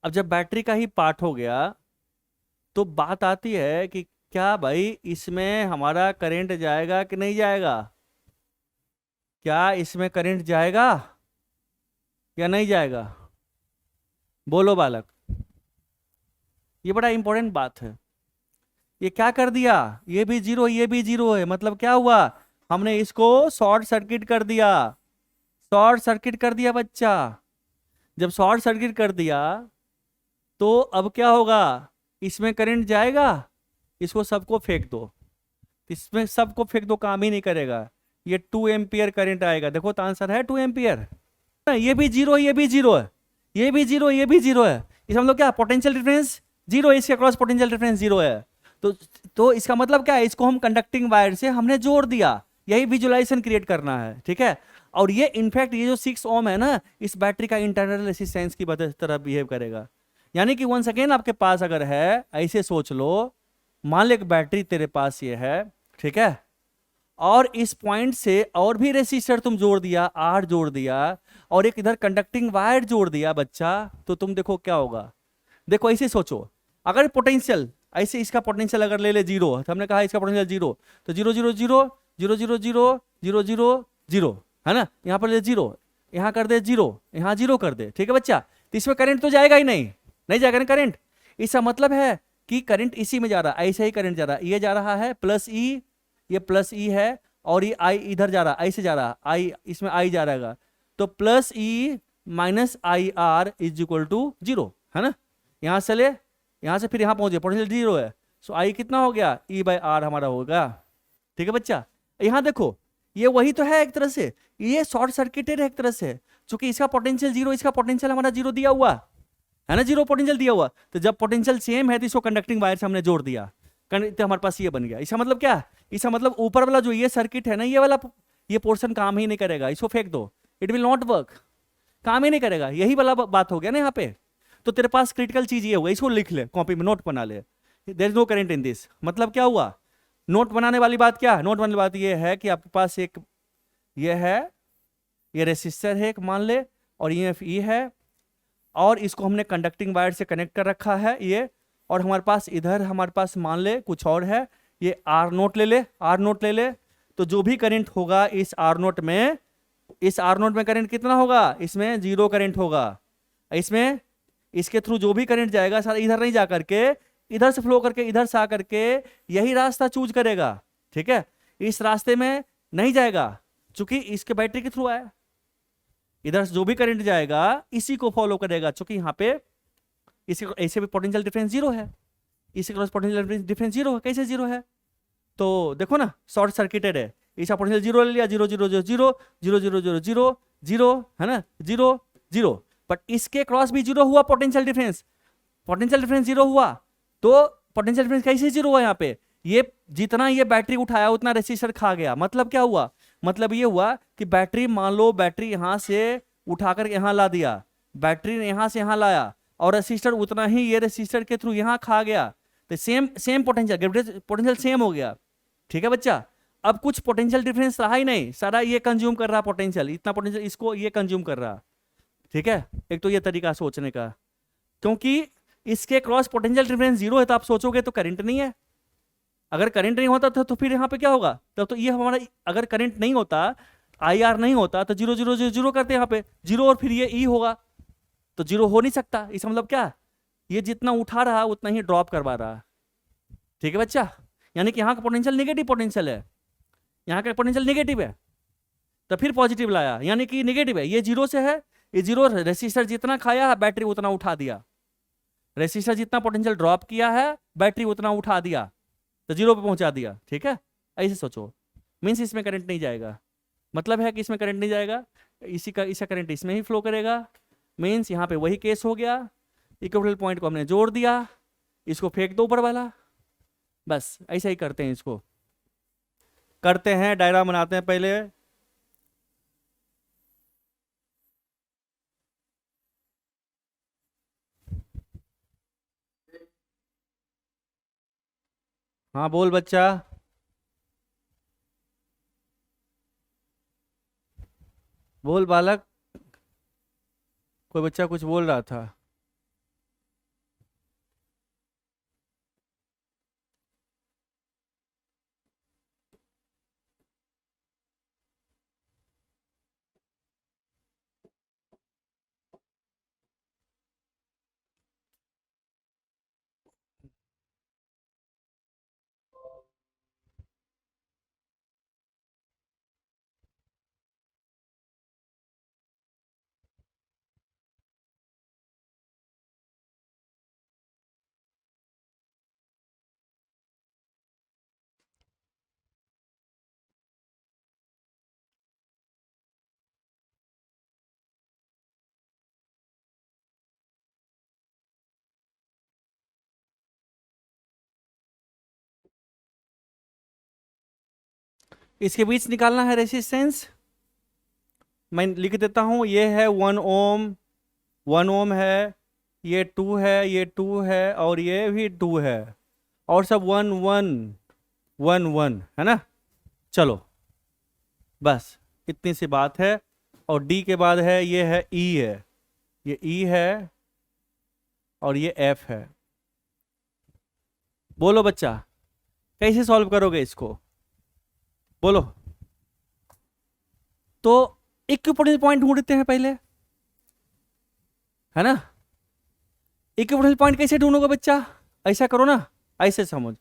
अब जब बैटरी का ही पार्ट हो गया तो बात आती है कि क्या भाई इसमें हमारा करंट जाएगा कि नहीं जाएगा? क्या इसमें करंट जाएगा या नहीं जाएगा? बोलो बालक, ये बड़ा इंपॉर्टेंट बात है। ये क्या कर दिया, ये भी जीरो ये भी जीरो है, मतलब क्या हुआ, हमने इसको शॉर्ट सर्किट कर दिया। शॉर्ट सर्किट कर दिया बच्चा। जब शॉर्ट सर्किट कर दिया तो अब क्या होगा, इसमें करंट जाएगा? इसको सबको फेंक दो, इसमें सबको फेंक दो, काम ही नहीं करेगा। ये 2 एम्पियर करंट आएगा, देखो तो आंसर है 2 एम्पियर। ये भी जीरो ये भी जीरो है, ये भी जीरो ये भी जीरो है, इसका मतलब क्या, पोटेंशियल डिफरेंस जीरो है, इसके क्रॉस पोटेंशियल डिफरेंस जीरो है। तो तो इसका मतलब क्या है, इसको हम कंडक्टिंग वायर से हमने जोड़ दिया, यही विजुअलाइजेशन क्रिएट करना है, ठीक है। और ये इनफैक्ट ये जो 6 ओम है ना, इस बैटरी का इंटरनल रेसिस्टेंस की तरह बिहेव करेगा। यानी कि वंस अगेन आपके पास अगर है, ऐसे सोच लो, मान लो एक बैटरी तेरे पास ये है, ठीक है, और इस पॉइंट से और भी रेसिस्टर तुम जोड़ दिया, आर जोड़ दिया, और एक इधर कंडक्टिंग वायर जोड़ दिया बच्चा, तो तुम देखो क्या होगा। देखो ऐसे सोचो, अगर पोटेंशियल ऐसे, इसका पोटेंशियल अगर ले ले जीरो, तो हमने कहा इसका पोटेंशियल जीरो, तो zero zero zero zero zero zero zero zero zero, है ना। यहाँ पर ले जीरो, यहाँ कर दे जीरो, यहाँ जीरो कर दे, ठीक है बच्चा। तो इसमें करंट तो जाएगा ही नहीं, नहीं जाएगा ना करंट। इसका मतलब है कि करंट इसी में जा रहा है, ऐसे ही करंट जा रहा है, ये जा रहा है प्लस ई, ये प्लस ई है, और ये आई इधर जा रहा है, ऐसे जा रहा है, आई इसमें आई जा रहेगा, तो plus E minus I R is equal to zero, है ना। यहाँ से ले, यहाँ से फिर यहाँ पहुंच गया, पोटेंशियल जीरो है, सो आई कितना हो गया, ई बाई आर हमारा होगा, ठीक है बच्चा। यहाँ देखो ये वही तो है एक तरह से, ये शॉर्ट सर्किटेड है एक तरह से, क्योंकि इसका पोटेंशियल जीरो, इसका पोटेंशियल हमारा जीरो दिया हुआ है ना, जीरो पोटेंशियल दिया हुआ। तो जब पोटेंशियल सेम है तो इसको कंडक्टिंग वायर से हमने जोड़ दिया, तो हमारे पास ये बन गया। इसका मतलब क्या, इसका मतलब ऊपर वाला जो ये सर्किट है ना, ये वाला ये पोर्शन काम ही नहीं करेगा, इसको फेंक दो, इट विल नॉट वर्क, काम ही नहीं करेगा, यही वाला बात हो गया ना यहाँ पे। तो तेरे पास क्रिटिकल चीज ये होगा, इसको लिख ले कॉपी में, नोट बना ले, there is no current in this. मतलब क्या हुआ, नोट बनाने वाली बात क्या है, नोट बनाने वाली बात ये है कि आपके पास एक ये है, ये रेसिस्टर है एक मान ले, और EMF E है, और इसको हमने कंडक्टिंग वायर से कनेक्ट कर रखा है ये, और हमारे पास इधर हमारे पास मान ले कुछ और है, ये R0 ले ले, R0 ले ले। तो जो भी करंट होगा इस R0 में, इस R0 में करंट कितना होगा, इसमें 0 करंट होगा। इसमें इसके थ्रू जो भी करंट जाएगा सारा इधर नहीं जा करके, इधर से फ्लो करके इधर से आ करके यही रास्ता चूज करेगा, ठीक है। इस रास्ते में नहीं जाएगा क्योंकि इसके बैटरी के थ्रू आया। इधर से जो भी करंट जाएगा इसी को फॉलो करेगा, क्योंकि यहाँ पे इसी ऐसे भी पोटेंशियल डिफरेंस 0 है, इसी क्रॉस पोटेंशियल डिफरेंस 0 है। कैसे 0 है, तो देखो ना शॉर्ट सर्किटेड है, इसका पोटेंशियल 0 ले लिया, 0 0 0 0 0 0 0 0 0 है ना, 0 0। बट इसके क्रॉस भी 0 हुआ पोटेंशियल डिफरेंस, पोटेंशियल डिफरेंस 0 हुआ, तो पोटेंशियल डिफरेंस कैसे 0 हुआ यहाँ पे, ये जितना ये बैटरी उठाया उतना रेसिस्टर खा गया। मतलब क्या हुआ, मतलब ये हुआ कि बैटरी, मान लो बैटरी यहां से उठाकर यहां ला दिया, बैटरी ने यहां से यहां लाया, और रेसिस्टर उतना ही ये रेसिस्टर के थ्रू यहां खा गया, तो सेम पोटेंशियल सेम हो गया, ठीक है बच्चा। अब कुछ पोटेंशियल डिफरेंस रहा ही नहीं, सारा ये कंज्यूम कर रहा पोटेंशियल, इतना पोटेंशियल इसको ये कंज्यूम कर रहा, ठीक है। एक तो ये तरीका सोचने का, क्योंकि इसके क्रॉस पोटेंशियल डिफरेंस 0 है, तो आप सोचोगे तो करंट नहीं है। अगर करंट नहीं होता था तो फिर यहाँ पे क्या होगा, तब तो ये हमारा, अगर करंट नहीं होता, IR नहीं होता, तो 0 0 0 0 करते यहाँ पे 0, और फिर ये E होगा, तो 0 हो नहीं सकता। इसका मतलब क्या, ये जितना उठा रहा उतना ही ड्रॉप करवा रहा, ठीक है बच्चा। यानी कि यहाँ का पोटेंशियल नेगेटिव पोटेंशियल है, यहाँ का पोटेंशियल नेगेटिव है, तो फिर पॉजिटिव लाया, यानी कि नेगेटिव है, ये 0 से है, ये 0, रेसिस्टर जितना खाया बैटरी उतना उठा दिया, रेसिस्टर जितना पोटेंशियल ड्रॉप किया है बैटरी उतना उठा दिया, तो 0 पे पहुंचा दिया, ठीक है। ऐसे सोचो, मीन्स इसमें करंट नहीं जाएगा, मतलब है कि इसमें करंट नहीं जाएगा, इसका करंट इसमें ही फ्लो करेगा, मीन्स यहाँ पे वही केस हो गया। इक्विवेलेंट पॉइंट को हमने जोड़ दिया, इसको फेंक दो ऊपर वाला, बस ऐसा ही करते हैं, इसको करते हैं, डायग्राम बनाते हैं पहले। हाँ बोल बच्चा, बोल बालक, कोई बच्चा कुछ बोल रहा था। इसके बीच निकालना है रेसिस्टेंस, मैं लिख देता हूं, ये है 1 ओम, 1 ओम है, ये 2 है, ये 2 है, और ये भी 2 है, और सब 1 1 1 1 है ना। चलो बस इतनी सी बात है। और डी के बाद है, ये है ई है, ये ई है, और ये एफ है। बोलो बच्चा, कैसे सॉल्व करोगे इसको, बोलो। तो इक्विपोटेंशियल पॉइंट ढूंढते हैं पहले, है ना। इक्विपोटेंशियल पॉइंट कैसे ढूंढोगे बच्चा, ऐसा करो ना, ऐसे समझ,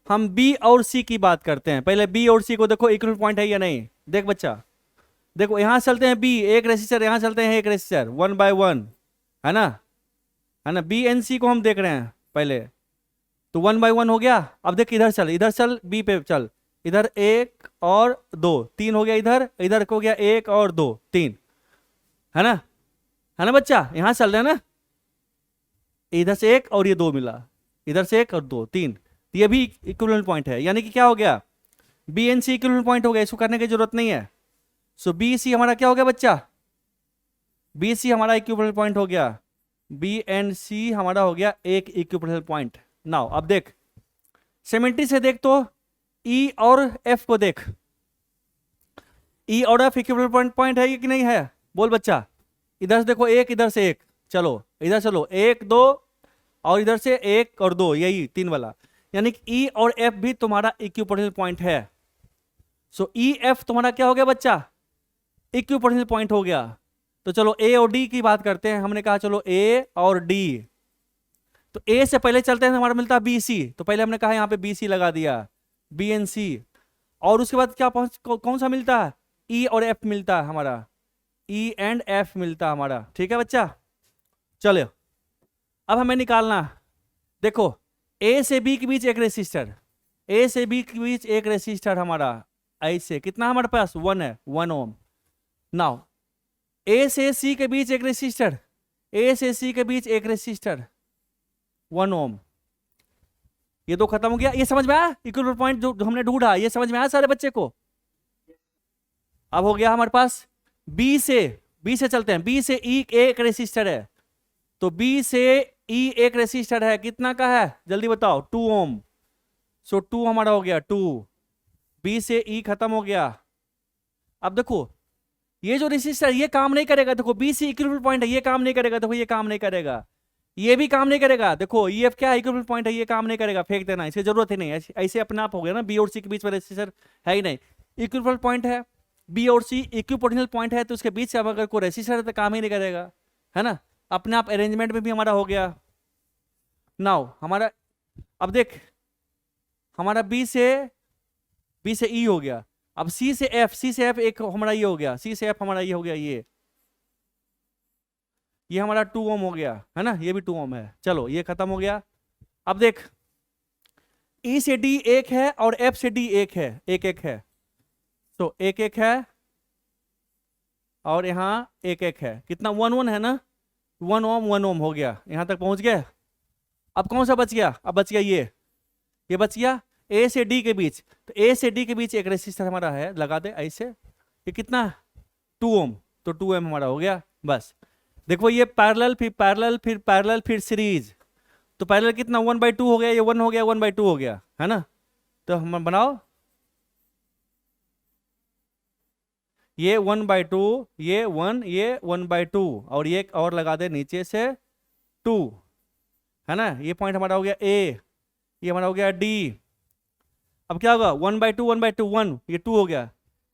हम बी और सी की बात करते हैं। पहले बी और सी को देखो इक्विपोटेंशियल पॉइंट है या नहीं। देख बच्चा, देखो यहां चलते हैं बी, एक रेसिस्टर, यहां चलते हैं एक रेसिस्टर, 1 by 1, है ना, है ना। बी एंड सी को हम देख रहे हैं पहले, तो 1 by 1 हो गया। अब देख इधर चल, इधर चल, बी पे चल, इधर 1 और 2, 3 हो गया, इधर इधर हो गया 1 और 2, 3, है ना बच्चा। यहां चल रहे हैं ना, इधर से 1 और ये 2 मिला, इधर से 1 और 2, 3, ये भी इक्विवेलेंट पॉइंट है। यानी कि क्या हो गया, B and C equivalent point हो गया, इसको करने की जरूरत नहीं है। सो बी सी हमारा क्या हो गया बच्चा, बी सी हमारा इक्विवेलेंट पॉइंट हो गया, बी एंड सी हमारा हो गया एक इक्विवेलेंट पॉइंट। नाउ अब देख सिमेट्री से देख, तो ई और एफ को देख, ई और एफ इक्विवेलेंट पॉइंट है कि नहीं है, बोल बच्चा। इधर से देखो एक, इधर से एक, चलो इधर चलो, एक दो और इधर से एक और दो, यही तीन वाला, यानी कि ई और एफ भी तुम्हारा इक्विपोटेंशियल पॉइंट है। सो ई एफ तुम्हारा क्या हो गया बच्चा, इक्विपोटेंशियल पॉइंट हो गया। तो चलो ए और डी की बात करते हैं। हमने कहा चलो ए और डी, तो ए से पहले चलते हैं, हमारा मिलता है बी सी, तो पहले हमने कहा यहाँ पे बी सी लगा दिया, बी एन सी, और उसके बाद क्या कौन सा मिलता है, ई और एफ मिलता है हमारा, ई एंड एफ मिलता है हमारा। ठीक है बच्चा, चलो अब हमें निकालना, देखो ए से बी के बीच एक रेसिस्टर, ए से बी के बीच एक रेसिस्टर हमारा, ऐसे कितना हमारे पास 1 है, 1 ओम। नाउ ए से सी के बीच एक रेसिस्टर, ए से सी के बीच एक रेसिस्टर 1 ओम, ये दो खत्म हो गया। ये समझ में आया इक्विवेलेंट पॉइंट जो हमने ढूंढा, ये समझ में आया सारे बच्चे को। अब हो गया हमारे पास बी से चलते हैं, बी से ई एक रेसिस्टर है, तो बी से ई एक रेसिस्टर है, कितना का है जल्दी बताओ, 2 ओम। सो 2 हमारा हो गया 2, बी से ई खत्म हो गया। अब देखो ये जो रेसिस्टर ये काम नहीं करेगा, देखो बी सी इक्विवेलेंट पॉइंट है, ये काम नहीं करेगा, देखो ये काम नहीं करेगा, ये भी काम नहीं करेगा, देखो ई एफ क्या है इक्विवेलेंट पॉइंट है, ये काम नहीं करेगा, फेंक देना, इसकी जरूरत ही नहीं है, ऐसे अपने आप हो गया ना, बी और सी के बीच में रेसिस्टर है ही नहीं, इक्विवेलेंट पॉइंट है, बी और सी इक्विपोटेंशियल पॉइंट है, तो उसके बीच से अब अगर कोई रेसिस्टर है तो काम ही नहीं करेगा, है ना, अपने आप अरेंजमेंट में भी हमारा हो गया। नाउ हमारा, अब देख हमारा बी से ई हो गया, अब सी से एफ एक हमारा ये हो गया, सी से एफ हमारा ये हो गया, ये हमारा 2 ओम हो गया, है ना, ये भी 2 ओम है। चलो ये खत्म हो गया। अब देख ई से डी एक है और एफ से डी एक है, एक एक है, तो एक एक है और यहाँ एक एक है, कितना 1 1 है ना, 1 ओम हो गया, यहां तक पहुंच गए। अब कौन सा बच गया, अब बच गया ये बच गया ए से डी के बीच, तो ए से डी के बीच एक रेसिस्टर हमारा है, लगा दे ऐसे, ये कितना 2 ओम, तो 2 ओम हमारा हो गया। बस देखो ये पैरेलल फिर पैरेलल फिर पैरेलल फिर सीरीज, तो पैरेलल कितना 1/2 हो गया, ये 1 हो गया, 1/2 हो गया, है ना, तो हम बनाओ ये 1/2, ये 1, ये 1/2, और ये और लगा दे नीचे से 2, है ना, ये पॉइंट हमारा हो गया ए, ये हमारा हो गया डी। अब क्या होगा 1/2 1/2 1, ये 2 हो गया,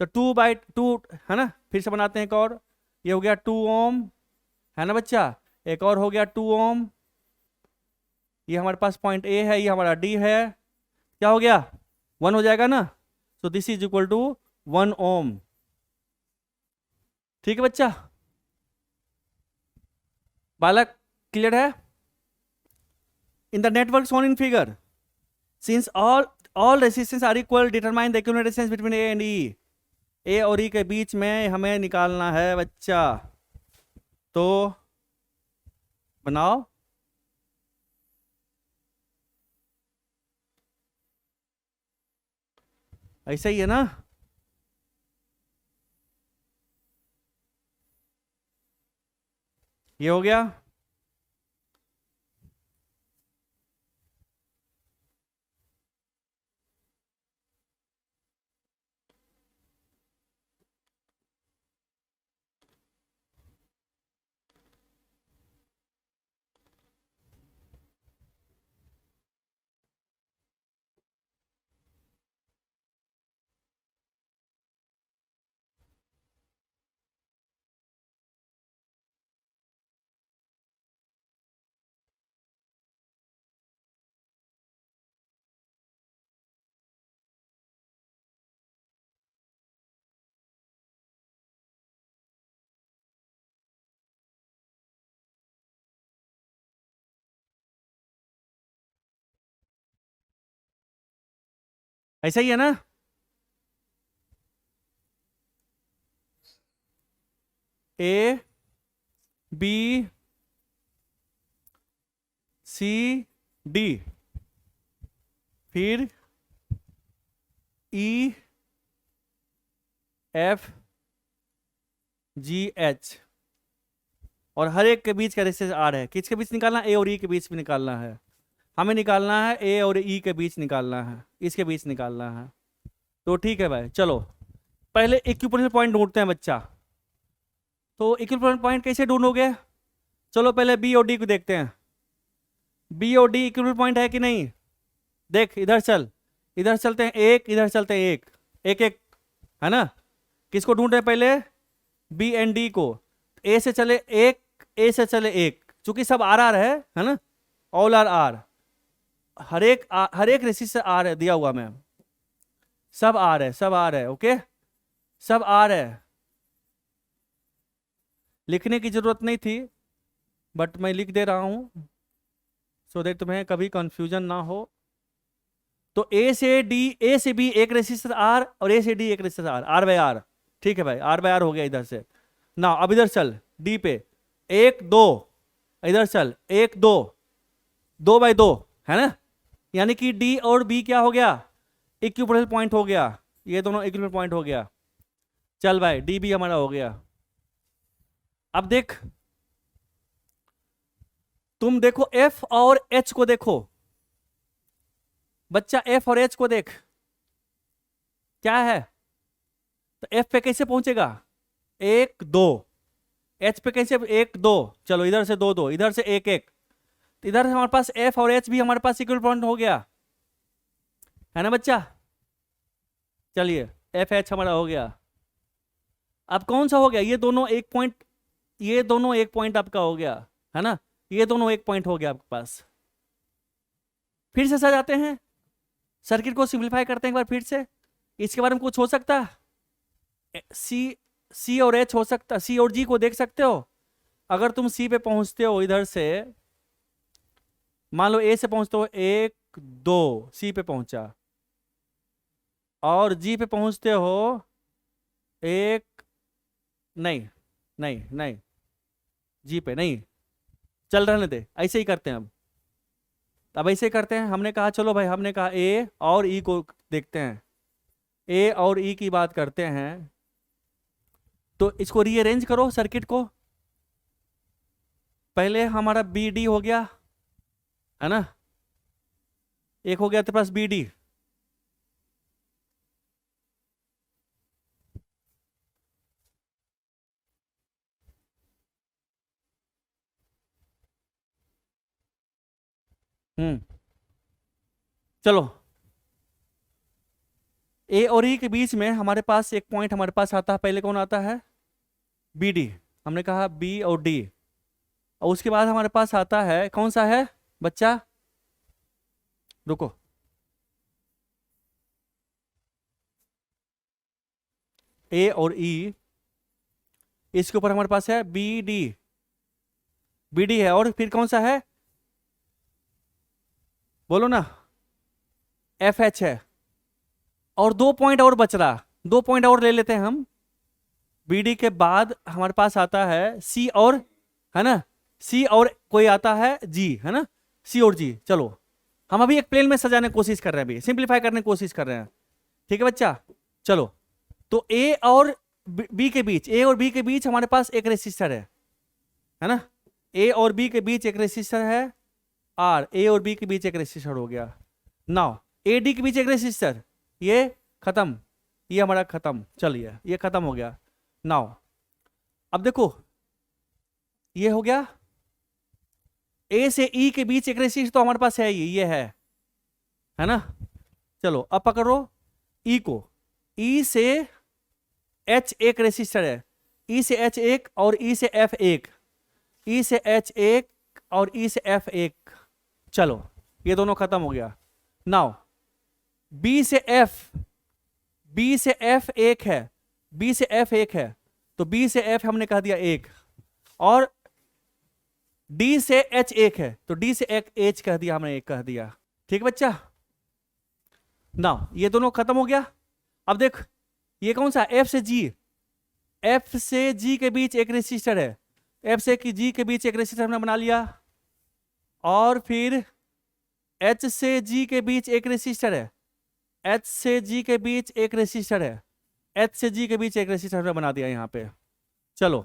तो 2/2 है ना, फिर से बनाते हैं एक और, ये हो गया 2 ओम, है ना बच्चा, एक और हो गया 2 ओम, ये हमारे पास पॉइंट ए है, ये हमारा डी है, क्या हो गया 1 हो जाएगा ना, so this is equal to 1 ohm. ठीक है बच्चा, बालक क्लियर है। In the network shown in figure, since all resistance are equal, determine the equivalent resistance between A and E, ए और ई के बीच में हमें निकालना है बच्चा, तो बनाओ। ऐसा ही है ना, ये हो गया, ऐसा ही है ना, ए बी सी डी, फिर ई एफ जी एच, और हर एक के बीच का रेसिस्टेंस आर है, किसके बीच निकालना है, ए और ई के बीच में निकालना है, हमें निकालना है ए और ई के बीच निकालना है, इसके बीच निकालना है। तो ठीक है भाई, चलो पहले इक्विपोटेंशियल पॉइंट ढूंढते हैं बच्चा, तो इक्विवेलेंट पॉइंट कैसे ढूंढोगे? चलो पहले बी और डी को देखते हैं। बी और डी इक्विवेलेंट पॉइंट है कि नहीं? देख इधर चल, इधर चलते हैं एक, इधर चलते हैं एक, एक एक, है ना। किसको ढूंढ रहे हैं पहले? बी एंड डी को। ए से चले एक, ए से चले एक, चूंकि सब आर आर है ना, ऑल आर आर, हर एक रेसिस्टर आर है दिया हुआ मैं, सब आर है, सब आर है, ओके, सब आर है। लिखने की जरूरत नहीं थी बट मैं लिख दे रहा हूं सो दैट तुम्हें कभी कंफ्यूजन ना हो। तो ए से डी, ए से बी एक रेसिस्टर आर और ए से डी एक resistor R, R by R, ठीक है भाई, आर बाय आर हो गया इधर से ना। अब इधर चल डी पे, एक दो, इधर चल एक दो, दो बाय दो, है ना, यानी कि डी और बी क्या हो गया? इक्विवेलेंट पॉइंट हो गया, ये दोनों इक्विवेलेंट पॉइंट हो गया। चल भाई डी बी हमारा हो गया। अब देख, तुम देखो एफ और एच को देखो बच्चा, एफ और एच को देख क्या है। तो एफ पे कैसे पहुंचेगा? एक दो, एच पे कैसे? एक दो, चलो इधर से दो दो, इधर से एक एक, तो इधर से हमारे पास एफ और एच भी हमारे पास इक्वल पॉइंट हो गया, है ना बच्चा। चलिए एफ एच हमारा हो गया। अब कौन सा हो गया? ये दोनों एक पॉइंट, ये दोनों एक पॉइंट आपका हो गया, है ना, ये दोनों एक पॉइंट हो गया आपके पास। फिर से सजाते हैं सर्किट को, सिंपलीफाई करते हैं एक बार फिर से। इसके बारे में कुछ हो सकता है? सी और एच हो सकता, सी और जी को देख सकते हो। अगर तुम सी पे पहुंचते हो इधर से, मान लो ए से पहुंचते हो, एक दो, सी पे पहुंचा, और जी पे पहुंचते हो एक, नहीं नहीं नहीं, जी पे नहीं, चल रहने दे, ऐसे ही करते हैं अब ऐसे ही करते हैं। हमने कहा चलो भाई, हमने कहा ए और ई को देखते हैं, ए और ई की बात करते हैं। तो इसको रीअरेंज करो सर्किट को। पहले हमारा बी डी हो गया, है ना, एक हो गया तेरे पास बी डी, चलो ए और ई के बीच में हमारे पास एक पॉइंट हमारे पास आता है, पहले कौन आता है? बी डी, हमने कहा बी और डी, और उसके बाद हमारे पास आता है कौन सा है बच्चा? रुको, ए और ई, इसके ऊपर हमारे पास है बी डी, बी डी है, और फिर कौन सा है? बोलो ना, एफ एच है, और दो पॉइंट और बच रहा, दो पॉइंट और ले लेते हैं हम। बी डी के बाद हमारे पास आता है सी और, है ना, सी और कोई आता है जी, है ना, सी और जी। चलो हम अभी एक प्लेन में सजाने की कोशिश कर रहे हैं, अभी सिंप्लीफाई करने की कोशिश कर रहे हैं, ठीक है बच्चा। चलो तो ए और बी के बीच, ए और बी के बीच हमारे पास एक रेसिस्टर है ना, ए और बी के बीच एक रेसिस्टर है आर, ए और बी के बीच एक रेसिस्टर हो गया। नाउ ए डी के बीच एक रेसिस्टर, ये खत्म, ये हमारा खत्म, चलिए ये खत्म हो गया। नाउ अब देखो ये हो गया, ए से ई के बीच एक रेसिस्टर तो हमारे पास है, ये है ना। चलो अब पकड़ो ई को, ई से एच एक रेसिस्टर है, ई से एच एक और ई से एफ एक, ई से एच एक और ई से एफ एक, चलो ये दोनों खत्म हो गया। नाउ बी से एफ, बी से एफ एक है, बी से एफ एक है, तो बी से एफ हमने कह दिया एक, और डी से एच एक है, तो डी से एक एच कह दिया हमने, एक कह दिया, ठीक बच्चा। नाउ ये दोनों खत्म हो गया। अब देख ये कौन सा? एफ से जी, एफ से जी के बीच एक रेसिस्टर है, एफ से जी के बीच एक रेसिस्टर हमने बना लिया, और फिर एच से जी के बीच एक रेसिस्टर है, एच से जी के बीच एक रेसिस्टर है, एच से जी के बीच एक रेसिस्टर हमने बना दिया यहाँ पे, चलो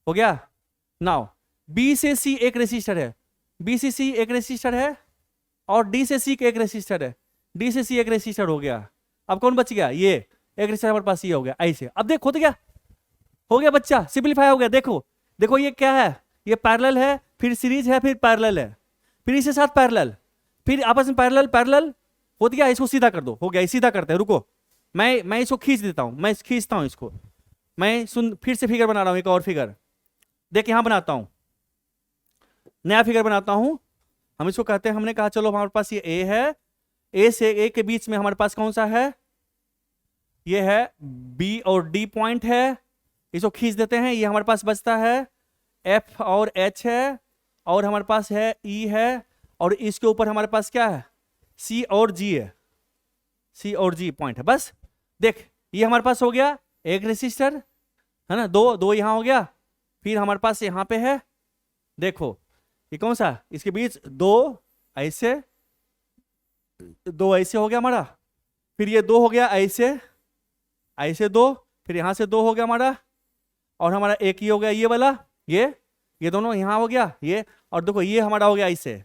हो गया। नाउ बी से सी एक रेसिस्टर है, बी से सी एक रेसिस्टर है, और डी से सी एक रेसिस्टर है, डी से सी एक रेसिस्टर हो गया। अब कौन बच गया? ये एक रेसिस्टर हमारे पास ये हो गया, ऐसे। अब देख हो तो गया, हो गया बच्चा, सिंपलीफाई हो गया। देखो देखो ये क्या है, ये पैरेलल है, फिर सीरीज है, फिर पैरेलल है, फिर इसके साथ पैरेलल, फिर आपस में पैरेलल पैरेलल हो गया। इसको सीधा कर दो, हो गया, सीधा करते हैं। रुको, मैं इसको खींच देता हूं, मैं खींचता हूं इसको। मैं सुन, फिर से फिगर बना रहा हूं, एक और फिगर देख, यहां बनाता हूं, नया फिगर बनाता हूं। हम इसको कहते हैं, हमने कहा चलो हमारे पास ये ए है, ए से ए के बीच में हमारे पास कौन सा है, ये है बी और डी पॉइंट है। इसको खींच देते हैं, ये हमारे पास बचता है एफ और एच है, और हमारे पास है ई है, और इसके ऊपर हमारे पास क्या है, सी और जी है, सी और जी पॉइंट है। बस देख, ये हमारे पास हो गया एक रेसिस्टर, है ना, दो दो यहां हो गया, फिर हमारे पास यहां पे है, देखो ये कौन सा, इसके बीच दो ऐसे, दो ऐसे हो गया हमारा, फिर ये दो हो गया ऐसे, ऐसे दो, फिर यहां से दो हो गया हमारा, और हमारा एक ही हो गया ये वाला, ये दोनों यहां हो गया ये, और देखो ये हमारा हो गया ऐसे।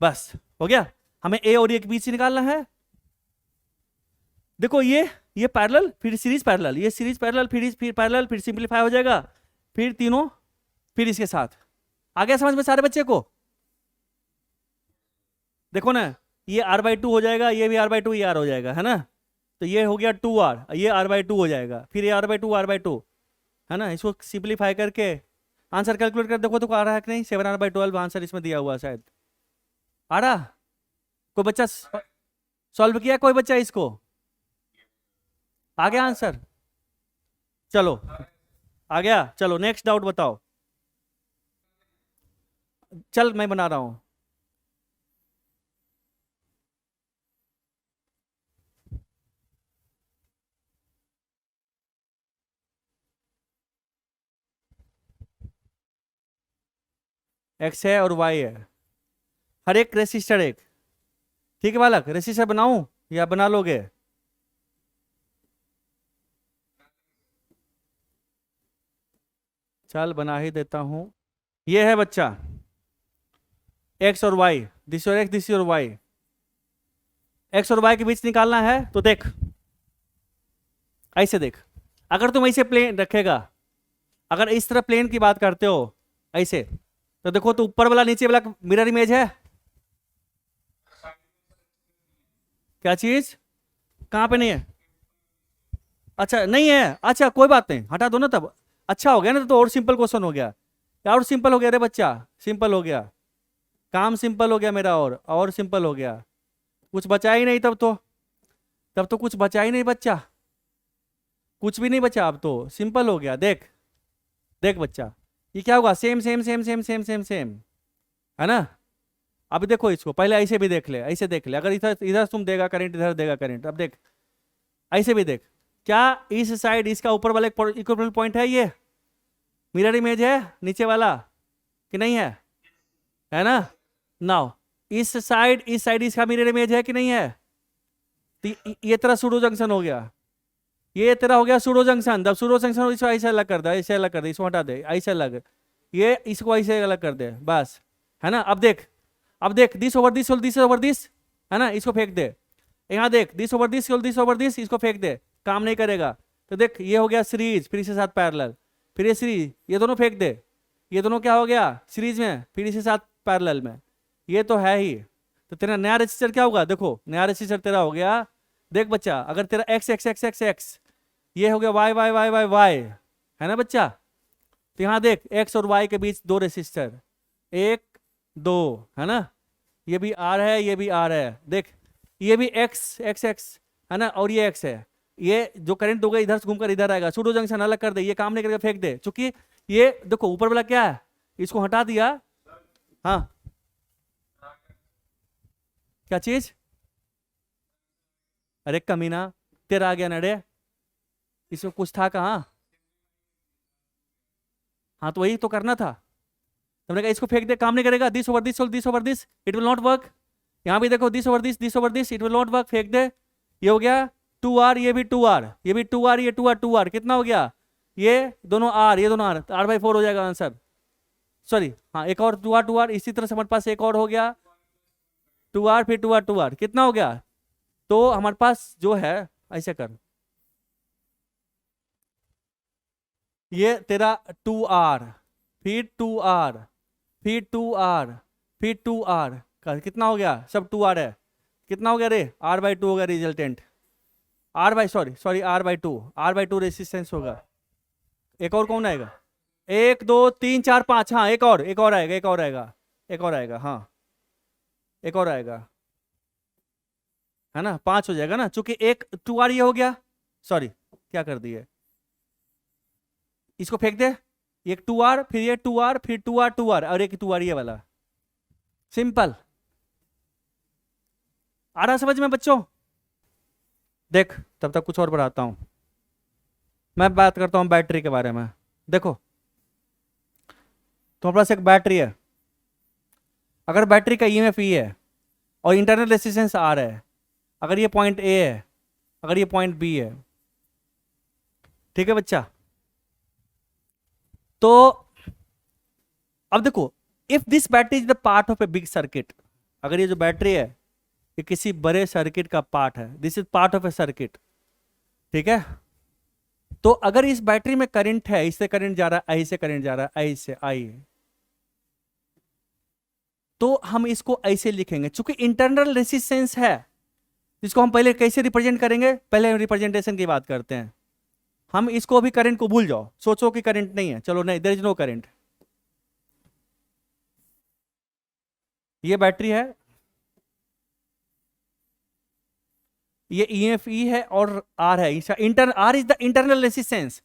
बस हो गया, हमें ए और ए के बीच से निकालना है। देखो ये पैरेलल, फिर सीरीज पैरेलल, ये सीरीज पैरेलल, फिर पैरेलल, फिर सिंपलीफाई हो जाएगा, फिर तीनों, फिर इसके साथ। आ गया समझ में सारे बच्चे को? देखो ना, ये r/2 हो जाएगा, ये भी r/2, ये r हो जाएगा, है ना, तो ये हो गया 2r, ये r/2 हो जाएगा, फिर ये r/2 है ना। इसको सिंपलीफाई करके आंसर कैलकुलेट कर देखो, तो आ रहा है कि नहीं, 7r/12 आंसर इसमें दिया हुआ शायद आ रहा। कोई बच्चा सॉल्व किया, कोई बच्चा इसको, आ गया आंसर? चलो आ गया, चलो नेक्स्ट डाउट बताओ। चल मैं बना रहा हूं। एक्स है और वाई है, हर एक रेसिस्टर एक, ठीक है बालक, रेसिस्टर बनाऊं या बना लोगे? चल बना ही देता हूं। ये है बच्चा एक्स और वाई, दिस और एक्स, दिस और वाई, एक्स और वाई के बीच निकालना है। तो देख ऐसे देख, अगर तुम ऐसे प्लेन रखेगा, अगर इस तरह प्लेन की बात करते हो ऐसे, तो देखो तो ऊपर वाला नीचे वाला मिरर इमेज है, क्या चीज, कहां पे नहीं है? अच्छा नहीं है, अच्छा कोई बात नहीं, हटा दो ना तब, अच्छा हो गया ना, तो और सिंपल क्वेश्चन हो गया, और सिंपल हो गया रे बच्चा, सिंपल हो गया, काम सिंपल हो गया मेरा, और सिंपल हो गया, कुछ बचा ही नहीं तब तो, तब तो कुछ बचा ही नहीं बच्चा, कुछ भी नहीं बचा, अब तो सिंपल हो गया। देख देख बच्चा, ये क्या होगा, same same same same same same same, है ना। अब देखो इसको पहले ऐसे भी देख ले, ऐसे देख ले, अगर इधर इधर तुम देगा करंट, इधर देगा करंट, अब देख ऐसे भी देख, क्या इस साइड इसका ऊपर वाला एक इक्विवेलेंट पॉइंट है, ये मिरर इमेज है नीचे वाला कि नहीं है, है ना। नाउ इस साइड, इस साइड इसका मिरर इमेज है कि नहीं है, तो ये तेरा सूडो जंक्शन हो गया, ये तेरा हो गया सूडो जंक्शन। जब सूडो जंक्शन इसको ऐसे अलग कर दे, ऐसे अलग कर दे, इसको हटा दे, ऐसे अलग, ये इसको ऐसे अलग कर दे, बस, है ना। अब देख, अब देख, this over this, this over this, है ना, इसको फेंक दे। यहाँ देख, this over this, this over this, इसको फेंक दे, काम नहीं करेगा। तो देख ये हो गया सीरीज, फिर इसके साथ पैरेलल, फिर ये सीरीज, ये दोनों फेंक दे, ये दोनों क्या हो गया सीरीज में, फिर इसके साथ पैरेलल में, ये तो है ही। तो तेरा नया रजिस्टर क्या होगा, देखो नया रजिस्टर तेरा हो गया, देख बच्चा, अगर तेरा X X X X X, ये हो गया Y Y Y Y Y, है ना बच्चा। तो यहाँ देख एक्स और वाई के बीच दो रेसिस्टर, एक दो, है ना, ये भी आर है, ये भी आर है, देख ये भी एक्स एक्स एक्स, है ना, और ये एक्स है, ये जो करंट होगा इधर से घूमकर इधर आएगा, सूडो जंक्शन अलग कर दे, ये काम नहीं करेगा, फेंक दे, चूंकि ये देखो ऊपर वाला क्या है, इसको हटा दिया। हाँ क्या चीज, अरे कमीना, तेरा आ गया नड़े, इसमें कुछ था कहाँ, हाँ तो वही तो करना था, तुमने कहा इसको फेंक दे, काम नहीं करेगा, this over this, this over this, it will not work. यहाँ भी देखो this over this over this, it will not work, फेंक दे। ये हो गया 2r, ये भी 2r, ये भी 2r, ये 2r, 2r कितना हो गया, ये दोनों r, ये दोनों r, r/4 हो जाएगा आंसर, सॉरी हाँ, एक और 2r 2r, इसी तरह से हमारे पास एक और हो गया 2r, फिर 2r 2r, कितना हो गया। तो हमारे पास जो है ऐसे कर, ये तेरा 2R, फिर 2R, फिर 2R, फिर 2R का कितना हो गया, सब 2R है, कितना हो गया रे, R/2 हो गया रिजल्टेंट, R/2 रेसिस्टेंस होगा। एक और कौन आएगा, 1 2 3 4 5, हाँ एक और आएगा, एक और आएगा, एक और आएगा, हाँ एक और आएगा, है ना, 5 हो जाएगा ना, चूंकि एक 2R ये हो गया, सॉरी क्या कर दिए, इसको फेंक दे, एक 2R, फिर ये 2R, फिर 2R 2R और एक 2R ये वाला, सिंपल। आ रहा समझ में बच्चों? देख तब तक कुछ और बढ़ाता हूं, मैं बात करता हूं बैटरी के बारे में। देखो तुम्हारे पास एक बैटरी है, अगर बैटरी का ईएमएफ ई है और इंटरनल रेजिस्टेंस आर है, अगर ये पॉइंट ए है, अगर ये पॉइंट बी है, ठीक है बच्चा, तो अब देखो, if this battery is the part of a big circuit, अगर ये जो बैटरी है ये किसी बड़े सर्किट का पार्ट है, this is part of A circuit, ठीक है, तो अगर इस बैटरी में करंट है, इससे करंट जा रहा है, आई से करंट जा रहा है, आई से आई, तो हम इसको ऐसे लिखेंगे, चूंकि इंटरनल रेसिस्टेंस है, इसको हम पहले कैसे रिप्रेजेंट करेंगे, पहले हम रिप्रेजेंटेशन की बात करते हैं। हम इसको अभी करंट को भूल जाओ, सोचो कि करंट नहीं है, चलो नहीं, देयर इज नो करंट, ये बैटरी है, ये EFE है और R है, इसका R is the internal resistance,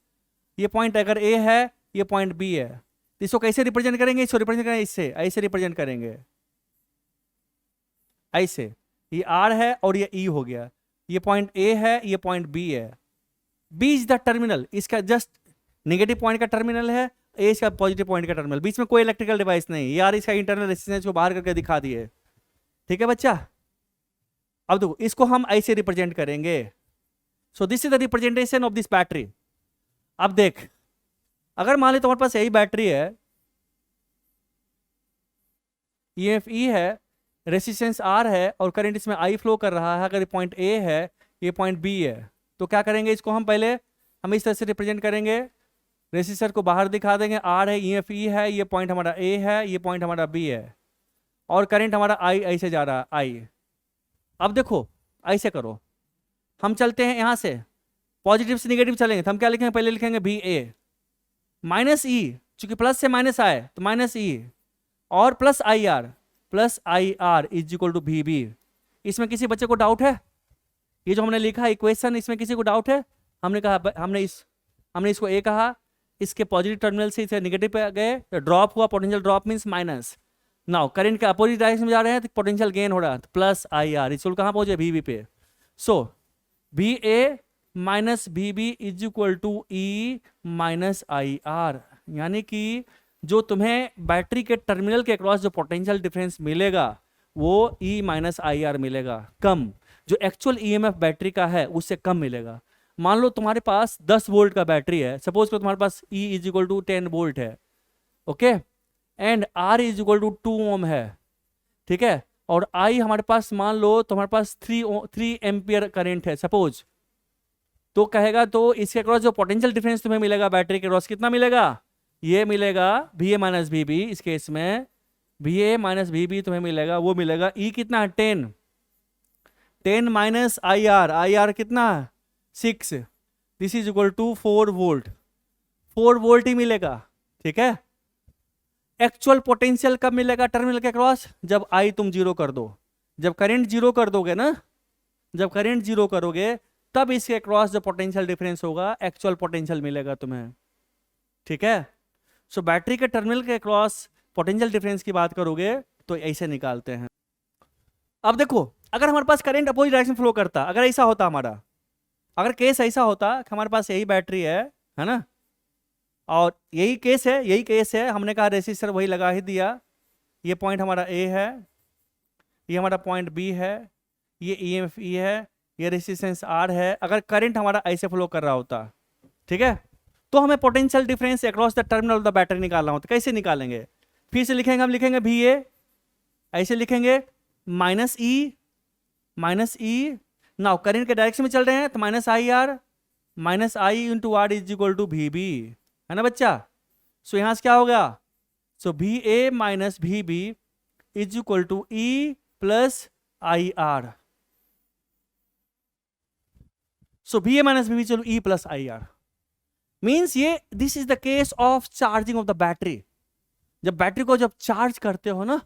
ये पॉइंट अगर A है, ये पॉइंट B है, तो इसको कैसे रिप्रेजेंट करेंगे, इसको रिप्रेजेंट करेंगे इससे, ऐसे रिप्रेजेंट करेंगे, ऐसे, ये R है और ये E हो गया, ये पॉइंट A है, ये पॉइंट B है, B इज द टर्मिनल, इसका जस्ट नेगेटिव पॉइंट का टर्मिनल है, A इसका पॉजिटिव पॉइंट का टर्मिनल, बीच में कोई इलेक्ट्रिकल डिवाइस नहीं, यार इसका इंटरनल रेसिस्टेंस को बाहर करके दिखा दिए, ठीक है बच्चा। अब देखो इसको हम ऐसे रिप्रेजेंट करेंगे, सो this is the representation of this battery. अब देख, अगर मान ली तुम्हारे पास यही बैटरी है, EFE है, रेसिस्टेंस R है और करंट इसमें I फ्लो कर रहा है, अगर ये पॉइंट A है, ये पॉइंट B है, तो क्या करेंगे, इसको हम पहले हम इस तरह से रिप्रेजेंट करेंगे, रेसिस्टर को बाहर दिखा देंगे, R है, EFE है, ये पॉइंट हमारा A है, ये पॉइंट हमारा B है, और करंट हमारा I ऐसे जा रहा है I। अब देखो ऐसे करो, हम चलते हैं यहां से पॉजिटिव से निगेटिव चलेंगे, तो हम क्या लिखेंगे, पहले लिखेंगे VA माइनस E, चूंकि प्लस से माइनस आए तो माइनस E, और plus I R is equal to VB। इसमें किसी बच्चे को डाउट है, ये जो हमने लिखा इक्वेशन, इसमें किसी को डाउट है? हमने कहा, हमने इसको A कहा, इसके पॉजिटिव टर्मिनल से इसे निगेटिव पे गए तो ड्रॉप हुआ, potential drop means minus, now current के अपोजिट डायरेक्शन में जा रहे हैं तो पोटेंशियल गेन हो रहा है, तो प्लस आई आर, इक्वल कहाँ पहुंचे, VB पे, so VA minus VB is equal to E minus I R, यानी कि जो तुम्हें बैटरी के टर्मिनल के अक्रॉस जो पोटेंशियल डिफरेंस मिलेगा वो E माइनस आई आर मिलेगा, कम, जो एक्चुअल EMF बैटरी का है उससे कम मिलेगा। मान लो तुम्हारे पास 10 वोल्ट का बैटरी है, सपोज करो तुम्हारे पास E is equal to 10 volt है, okay, and R is equal to 2 ohm है, ठीक है, और I हमारे पास मान लो तुम्हारे पास 3 एम्पियर करेंट है सपोज, तो कहेगा तो इसके अक्रॉस जो पोटेंशियल डिफरेंस तुम्हें मिलेगा बैटरी के अक्रॉस कितना मिलेगा, ये मिलेगा VA माइनस VB, इस केस में VA माइनस VB तुम्हें मिलेगा, वो मिलेगा E कितना है 10 माइनस आई आर कितना 6, this is equal to 4 volt, 4 volt ही मिलेगा, ठीक है। एक्चुअल पोटेंशियल कब मिलेगा टर्मिनल के अक्रॉस, जब I तुम जीरो कर दो, जब करंट जीरो कर दोगे ना, जब करंट जीरो करोगे तब इसके अक्रॉस जो पोटेंशियल डिफरेंस होगा एक्चुअल पोटेंशियल मिलेगा तुम्हें, ठीक है। सो बैटरी के टर्मिनल के अक्रॉस पोटेंशियल डिफरेंस की बात करोगे तो ऐसे निकालते हैं। अब देखो अगर हमारे पास करंट अपोजिट डायरेक्शन फ्लो करता, अगर ऐसा होता हमारा, अगर केस ऐसा होता कि हमारे पास यही बैटरी है ना, और यही केस है, हमने कहा रेसिस्टर वही लगा ही दिया, ये पॉइंट हमारा A है, ये हमारा पॉइंट B है, ये EFE है, ये रेसिस्टेंस R है, अगर करंट हमारा ऐसे फ्लो कर रहा होता, ठीक है, तो हमें potential difference across the terminal of the battery निकालना होता, कैसे निकालेंगे, फिर से लिखेंगे, हम लिखेंगे VA, ऐसे लिखेंगे माइनस E, नाउ करंट के डायरेक्शन में चल रहे हैं तो minus I R into R is equal to VB, है ना बच्चा। सो यहां से क्या होगा, so V A minus V B is equal to E plus I R. So V A minus V B चलो E plus I R means ये this is the case of charging of the battery. जब battery को जब charge करते हो ना,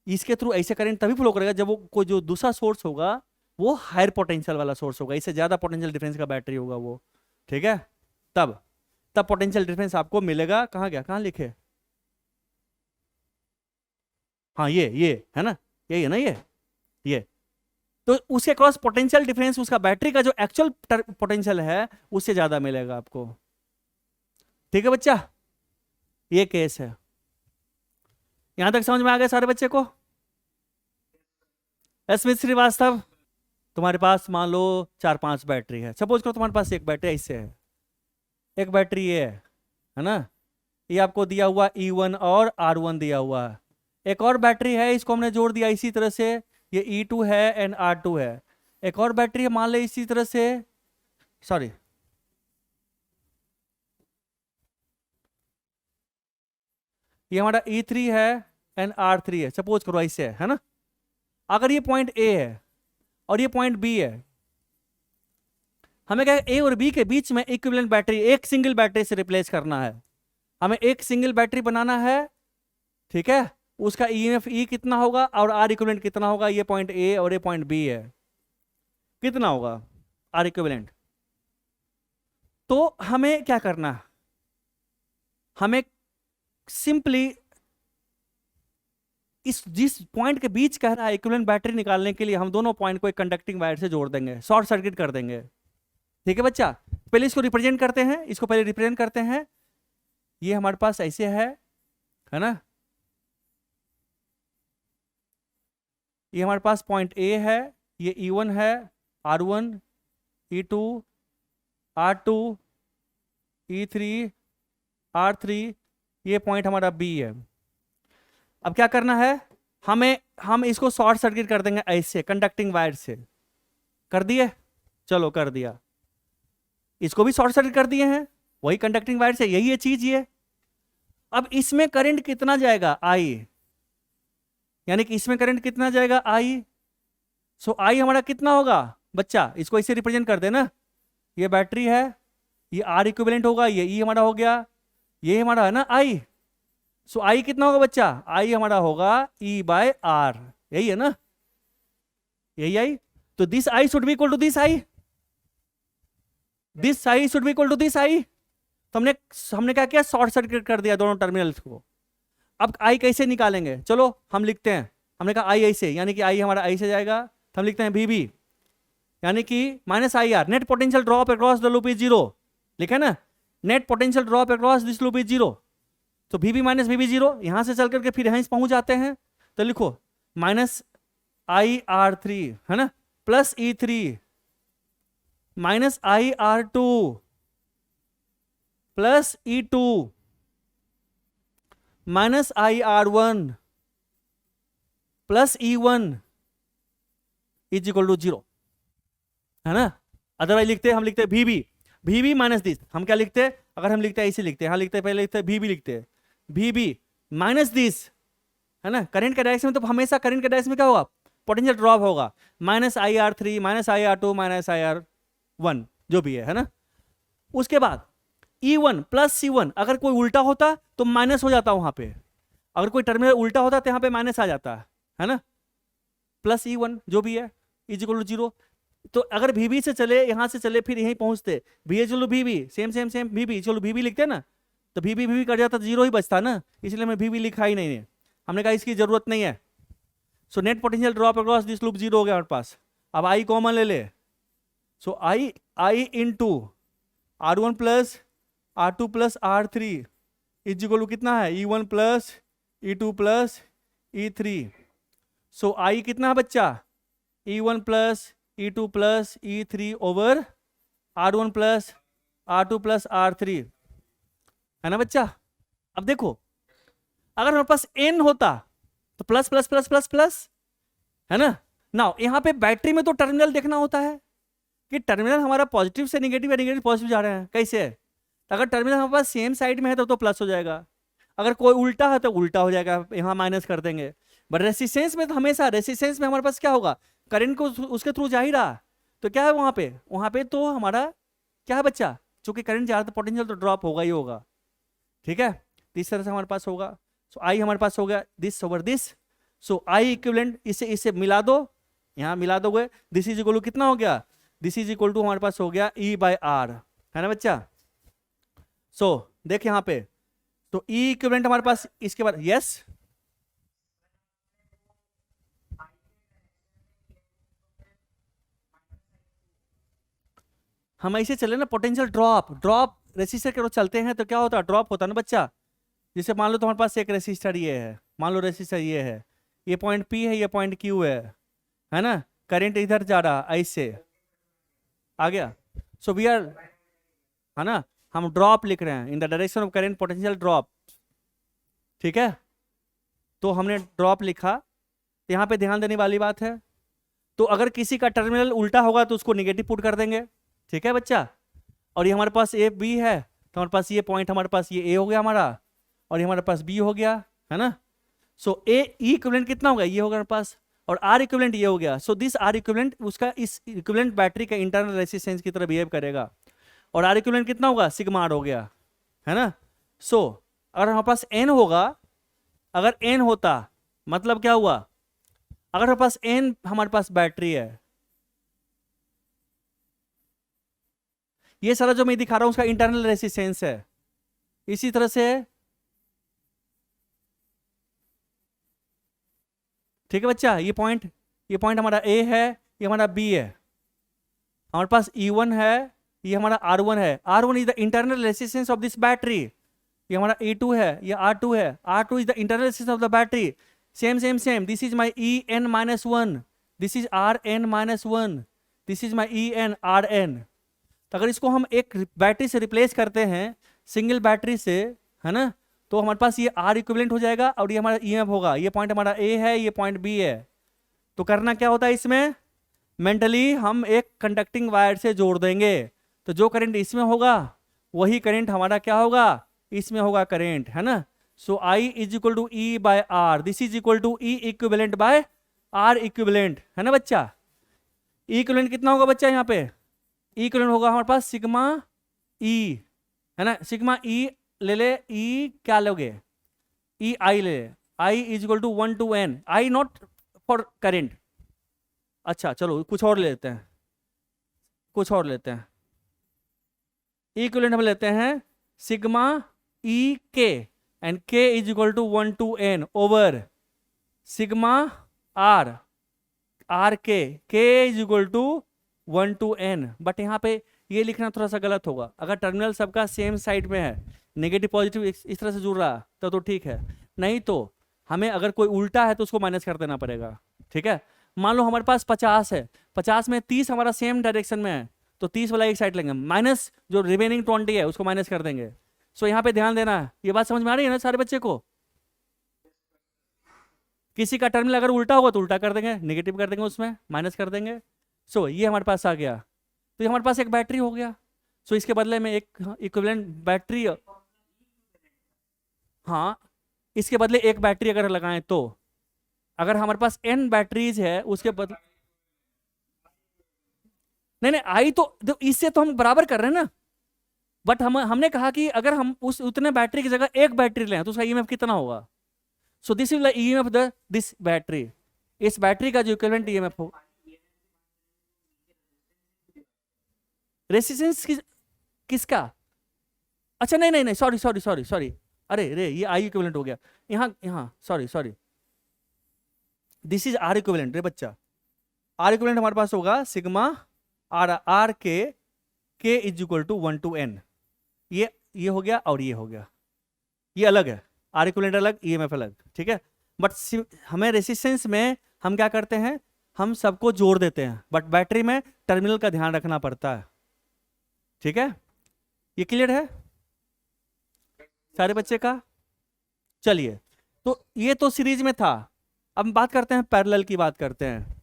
इसके through ऐसे करंट तभी फ्लो करेगा जब वो कोई जो दूसरा सोर्स होगा वो हायर पोटेंशियल वाला सोर्स होगा, इससे ज्यादा पोटेंशियल डिफरेंस का बैटरी होगा वो, ठीक है। तब तब पोटेंशियल डिफरेंस आपको मिलेगा। कहाँ गया, कहाँ लिखे, हाँ ये है ना, यही है ना ये। तो उसके क्रॉस पोटेंशियल डिफरेंस उसका बैटरी का जो एक्चुअल पोटेंशियल है उससे ज्यादा मिलेगा आपको, ठीक है बच्चा। ये केस है। यहां तक समझ में आ गया सारे बच्चे को। स्मिथ श्रीवास्तव, तुम्हारे पास मान लो 4-5 बैटरी है, सपोज करो तुम्हारे पास एक बैटरी ऐसे है, एक बैटरी ये है ना, ये आपको दिया हुआ E1 और R1 दिया हुआ है। एक और बैटरी है, इसको हमने जोड़ दिया इसी तरह से, ये E2 है एंड R2 है। एक और बैटरी है, मान ले इसी तरह से, सॉरी ये हमारा E3 है एंड R3 है, सपोज करो ऐसे है ना। अगर ये पॉइंट A है और ये पॉइंट B है, हमें क्या A और B के बीच में इक्विवेलेंट बैटरी एक सिंगल बैटरी से रिप्लेस करना है। हमें एक सिंगल बैटरी बनाना है, ठीक है। उसका EMF E कितना होगा और R इक्विवेलेंट कितना होगा, ये पॉइंट A और ये पॉइंट B है, कितना होगा R इक्विवेलेंट। तो हमें क्या करना है, हमें सिंपली इस जिस पॉइंट के बीच कह रहा है इक्विवेलेंट बैटरी निकालने के लिए हम दोनों पॉइंट को एक कंडक्टिंग वायर से जोड़ देंगे, शॉर्ट सर्किट कर देंगे, ठीक है बच्चा। पहले इसको रिप्रेजेंट करते हैं, इसको पहले रिप्रेजेंट करते हैं। ये हमारे पास ऐसे है ना, ये हमारे पास पॉइंट A है, ये E1 है, R1, E2, R2, E3, R3, ये पॉइंट हमारा B है। अब क्या करना है, हम इसको शॉर्ट सर्किट कर देंगे ऐसे कंडक्टिंग वायर से। कर दिए, चलो कर दिया। इसको भी शॉर्ट सर्किट कर दिए हैं वही कंडक्टिंग वायर से, यही है चीज ये। अब इसमें करंट कितना जाएगा, I, यानी कि इसमें करंट कितना जाएगा, I। सो I हमारा कितना होगा बच्चा, इसको इसे रिप्रेजेंट कर देना, ये बैटरी है, ये R इक्विवेलेंट होगा, ये E हमारा हो गया, ये हमारा है ना I। सो I कितना होगा बच्चा, I हमारा होगा E/R, यही है ना, यही I। तो this I should be equal to this I, this I should be equal to this I। तो हमने क्या किया, शॉर्ट सर्किट कर दिया दोनों टर्मिनल्स को। अब I कैसे निकालेंगे, चलो हम लिखते हैं। हमने कहा I ऐसे, यानी कि I हमारा ऐसे जाएगा, तो हम लिखते हैं VB यानी कि -IR, net potential drop across the loop is 0, लिखा है ना, net potential drop across this loop is 0। तो VB माइनस VB 0, यहां से चल करके फिर यहां पहुंच जाते हैं, तो लिखो -IR3 है ना, plus E3 -IR2 plus E2 -IR1 plus E1 is equal to 0, है ना। अदरवाइज लिखते हम लिखते VB माइनस दिस, हम क्या लिखते, अगर हम लिखते हैं ऐसे लिखते हैं, हाँ लिखते हैं, पहले लिखते हैं VB लिखते हैं, VB माइनस दिस, है ना। करंट के डायरेक्शन में तो हमेशा करंट के डायरेक्शन में क्या होगा, पोटेंशियल ड्रॉप होगा, -IR3 -IR2 -IR1 जो भी है ना। उसके बाद E1 प्लस C1, अगर कोई उल्टा होता तो माइनस हो जाता वहां पे, अगर कोई टर्मिनल उल्टा होता तो यहाँ पे माइनस आ जाता है ना, प्लस E1 जो भी है इज इक्वल टू 0। तो अगर VB से चले, यहां से चले, फिर यहीं पहुंचते, VA चलो VB सेम VB चलो VB लिखते ना, तो VB कट जाता तो 0 ही बचता ना, इसलिए मैं VB लिखा ही नहीं है, हमने कहा इसकी जरूरत नहीं है। So net potential drop across this loop 0 हो गया हमारे पास। अब I कॉमन ले ले, so I into R1 plus R2 plus R3 is equal to कितना है, E1 plus E2 plus E3। So I कितना है बच्चा, E1 plus E2 plus E3 over R1 plus R2 plus R3, है ना बच्चा। अब देखो अगर हमारे पास N होता तो plus plus plus plus plus, है ना। नाउ यहाँ पे बैटरी में तो टर्मिनल देखना होता है कि टर्मिनल हमारा पॉजिटिव से नेगेटिव या नेगेटिव पॉजिटिव जा रहे हैं, कैसे है, अगर टर्मिनल हमारे पास सेम साइड में है तो प्लस हो जाएगा, अगर कोई उल्टा है तो उल्टा हो जाएगा, यहाँ माइनस कर देंगे। बट रेसिस्टेंस में तो हमेशा, रेसिस्टेंस में हमारे पास क्या होगा, करंट को उसके थ्रू जा ही रहा, तो क्या है वहां पे तो हमारा क्या है बच्चा, चूंकि करंट जा रहा है तो पोटेंशियल तो ड्रॉप होगा ही होगा। ठीक है, इस तरह से हमारे पास होगा। सो आई हमारे पास हो गया this over this. So I equivalent, इसे इसे मिला दो, यहाँ मिला दोगे, दिस इज इक्वल टू कितना हो गया, दिस इज इक्वल टू हमारे पास हो गया ई बाय आर, है ना बच्चा। सो देख यहाँ पे, तो ई इक्विवेलेंट हमारे पास इसके बाद, यस हम ऐसे चले ना, पोटेंशियल ड्रॉप, ड्रॉप रेसिस्टर के चलते हैं तो क्या होता है, ड्रॉप होता है ना बच्चा। जैसे मान लो तुम्हारे पास एक रेसिस्टर ये है, मान लो रेसिस्टर ये है, ये पॉइंट पी है, ये पॉइंट क्यू है ना, करंट इधर जा रहा ऐसे आ गया। सो वी आर, है ना, हम ड्रॉप लिख रहे हैं in the direction of current potential drop. ठीक है, तो हमने ड्रॉप लिखा, तो यहाँ पे ध्यान देने वाली बात है, तो अगर किसी का टर्मिनल उल्टा होगा तो उसको निगेटिव पुट कर देंगे। ठीक है बच्चा, और ये हमारे पास ए बी है, तो हमारे पास ये पॉइंट, हमारे पास ये ए हो गया हमारा, और ये हमारे पास बी हो गया, है ना। सो ए इक्विवेलेंट कितना होगा, ये होगा हमारे पास, और आर इक्विवेलेंट ये हो गया। सो दिस आर इक्विवेलेंट उसका इस इक्विवेलेंट बैटरी का इंटरनल रेसिस्टेंस की तरह बिहेव करेगा, और आर इक्विवेलेंट कितना होगा, सिग्मा आर हो गया, है ना। सो अगर हमारे पास एन होगा, अगर एन होता मतलब क्या हुआ, अगर हमारे पास एन हमारे पास बैटरी है, ये सारा जो मैं दिखा रहा हूं उसका इंटरनल रेसिस्टेंस है, इसी तरह से। ठीक है बच्चा, ये पॉइंट हमारा ए है, ये हमारा बी है, हमारे पास E1 है, ये हमारा R1 है, R1 is the internal resistance of this battery, ये हमारा E2 है, ये R2 है, R2 is the internal resistance of the battery. Same same same, this is my En-1, this is Rn-1, this is my En-Rn। तो अगर इसको हम एक बैटरी से रिप्लेस करते हैं, सिंगल बैटरी से, है ना, तो हमारे पास ये आर इक्विवेलेंट हो जाएगा, और ये हमारा ईएमएफ होगा, ये पॉइंट हमारा ए है, ये पॉइंट बी है। तो करना क्या होता है इसमें, मेंटली हम एक कंडक्टिंग वायर से जोड़ देंगे, तो जो करंट इसमें होगा वही करंट हमारा क्या होगा, इसमें होगा करंट, है ना। So I is equal to E by R, this is equal to E equivalent by R equivalent, है ना बच्चा। ई इक्विवेलेंट कितना होगा बच्चा, यहाँ पे ई इक्विवेलेंट होगा हमारे पास सिग्मा ई, है ना, सिग्मा ई ले ले, ई क्या लोगे, ई आई ले, I is equal to 1 to n, I not for current. अच्छा चलो कुछ और लेते हैं, कुछ और लेते हैं, इक्विवेलेंट हम लेते हैं sigma E K, and K is equal to 1 to n over sigma R, R के is equal to 1 to n। But यहाँ पे ये लिखना थोड़ा सा गलत होगा, अगर टर्मिनल सबका सेम साइड में है, नेगेटिव पॉजिटिव इस तरह से जुड़ रहा तो ठीक है, नहीं तो हमें अगर कोई उल्टा है तो उसको माइनस कर देना पड़ेगा। ठीक है, मान लो हमारे पास 50 है, 50 में 30 हमारा सेम डायरेक्शन में है, तो 30 वाला एक साइड लेंगे, माइनस जो रिमेनिंग 20 है उसको माइनस कर देंगे। सो यहाँ पे ध्यान देना है, ये बात समझ में आ रही है ना सारे बच्चे को। किसी का टर्मिनल अगर उल्टा होगा तो उल्टा कर देंगे, नेगेटिव कर देंगे, उसमें माइनस कर देंगे। सो ये हमारे पास आ गया, तो ये हमारे पास एक बैटरी हो गया। सो इसके बदले में एक इक्विवेलेंट बैटरी, हाँ इसके बदले एक बैटरी अगर लगाएं तो, अगर हमारे पास n बैटरीज है उसके बदले, नहीं आई तो इससे तो हम बराबर कर रहे हैं ना, बट हमने कहा कि अगर हम उस उतने बैटरी की जगह एक बैटरी लें तो उसका ईएमएफ कितना होगा। सो this is the EMF the this battery, इस बैटरी का जो इक्विवेलेंट ईएमएफ होगा, रेसिस्टेंस किसका, अच्छा नहीं सॉरी, अरे रे ये आई इक्विवेलेंट हो गया, यहाँ sorry, this is R equivalent रे बच्चा, आर इक्विवेलेंट हमारे पास होगा सिग्मा आर के is equal to 1 to n, ये हो गया और ये हो गया, ये अलग है, आर इक्विवेलेंट अलग, ईएमएफ अलग। ठीक है, बट हमें रेसिस्टेंस में हम क्या करते हैं, हम सबको जोड़ देते हैं, बट बैटरी में टर्मिनल का ध्यान रखना पड़ता है। ठीक है, ये क्लियर है सारे बच्चे का। चलिए, तो ये तो सीरीज में था, अब बात करते हैं पैरेलल की बात करते हैं।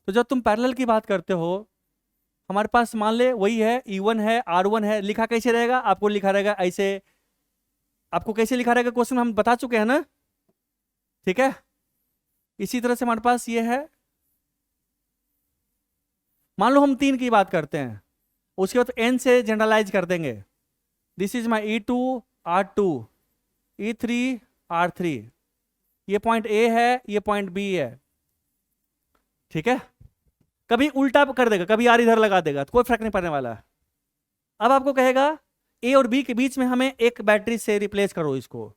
तो जब तुम पैरेलल की बात करते हो, हमारे पास मान ले वही है, E1 है, R1 है, लिखा कैसे रहेगा? आपको लिखा रहेगा ऐसे, आपको कैसे लिखा रहेगा क्वेश्चन हम बता चुके हैं ना, ठीक है। इसी तरह से हमारे पास ये है, मान लो हम 3 की बात करते हैं, उसके बाद n से जनरलाइज कर देंगे। This is my E2 R2 E3 R3, ये पॉइंट A है, ये पॉइंट B है, ठीक है। कभी उल्टा कर देगा, कभी R इधर लगा देगा, तो कोई फर्क नहीं पड़ने वाला। अब आपको कहेगा A और B के बीच में हमें एक बैटरी से रिप्लेस करो इसको।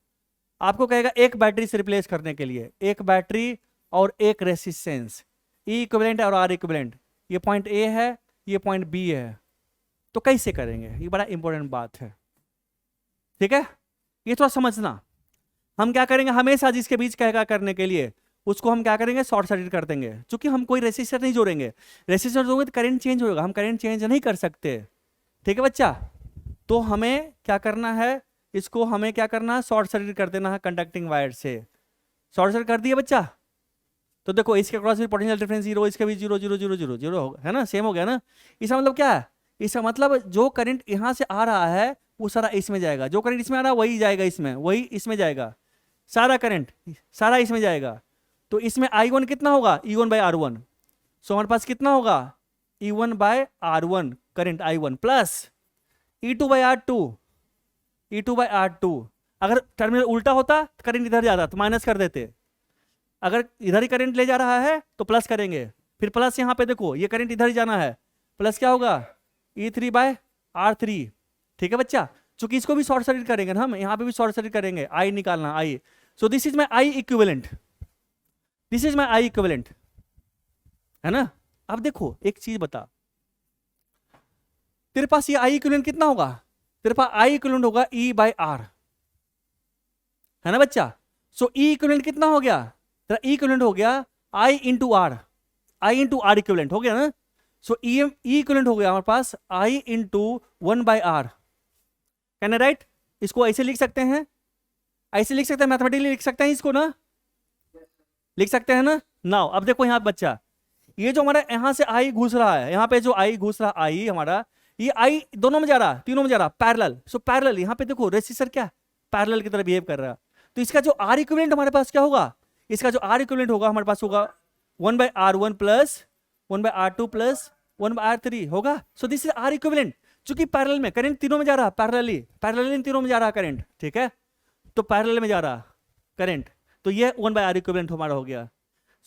आपको कहेगा एक बैटरी से रिप्लेस करने के लिए एक बैटरी और एक रेसिस्टेंस, E इक्विवेलेंट और R इक्विवेलेंट, ये पॉइंट A है, ये पॉइंट B है। तो कैसे करेंगे? ये बड़ा इंपॉर्टेंट बात है, ठीक है। ये थोड़ा समझना। हम क्या करेंगे, हमेशा जिसके बीच कहेगा करने के लिए उसको हम क्या करेंगे, शॉर्ट सर्किट कर देंगे। क्योंकि हम कोई रेसिस्टर नहीं जोड़ेंगे, रेसिस्टर जोड़ेंगे तो करंट चेंज होगा, हम करंट चेंज नहीं कर सकते, ठीक है बच्चा। तो हमें क्या करना है, इसको हमें क्या करना है, शॉर्ट सर्किट कर देना है कंडक्टिंग वायर से। शॉर्ट सर्किट कर दिया बच्चा, तो देखो इसके क्रॉस भी पोटेंशियल डिफरेंस जीरो, इसके भी zero zero zero zero zero है ना, सेम हो गया ना। इसका मतलब क्या है, इसका मतलब जो करंट यहाँ से आ रहा है वो सारा इसमें जाएगा, जो करंट इसमें आ रहा है वही जाएगा इसमें, वही इसमें जाएगा, सारा करंट सारा इसमें जाएगा। तो इसमें I1 कितना होगा, E1 बाई R1। सो हमारे पास कितना होगा, E1 by R1 current I1 plus E2 by R2, E2 by R2। अगर टर्मिनल उल्टा होता तो करंट इधर जाता तो माइनस कर देते, अगर इधर ही करंट ले जा रहा है तो प्लस करेंगे, फिर प्लस यहाँ पे देखो ये करंट इधर ही जाना है, प्लस क्या होगा E3 बाय R3, ठीक है बच्चा। चूंकि इसको भी शॉर्ट सर्किट करेंगे ना हम, यहाँ पे भी शॉर्ट सर्किट करेंगे, I निकालना I। So this is my I equivalent, this is my I equivalent, है ना। अब देखो एक चीज बता, तेरे पास ये I इक्विवेलेंट कितना होगा, तेरे पास I इक्विवेलेंट होगा E बाई R, है ना बच्चा। सो E इक्विवेलेंट कितना हो गया, तेरा E इक्विवेलेंट हो गया I into R, I into R equivalent हो गया ना। सो E इक्विवेलेंट हो गया हमारे पास I into 1 by R, can I right? इसको ऐसे लिख सकते हैं, ऐसे लिख सकते हैं, मैथमेटिकली लिख सकते हैं इसको ना, लिख सकते हैं ना। नाउ अब देखो यहाँ बच्चा, ये जो हमारा यहाँ से I घुस रहा है, यहाँ पे जो I घुस रहा है I हमारा, ये I दोनों में जा रहा, तीनों में जा रहा, पैरेलल। सो पैरेलल यहाँ पे देखो रेसिस्टर क्या पैरेलल की तरह बिहेव कर रहा है। तो इसका जो R इक्विवेलेंट हमारे पास क्या होगा, इसका जो R इक्विवेलेंट होगा हमारे पास होगा 1 by R1 plus 1 by R2 plus 1 by R3 होगा। सो दिस इज R इक्विवेलेंट, चूंकि पैरेलल में करंट तीनों में जा रहा, पैरेलली तीनों में जा रहा करंट, ठीक है। तो पैरेलल में जा रहा करंट, तो ये 1 बाई R इक्विवेलेंट हमारा हो गया।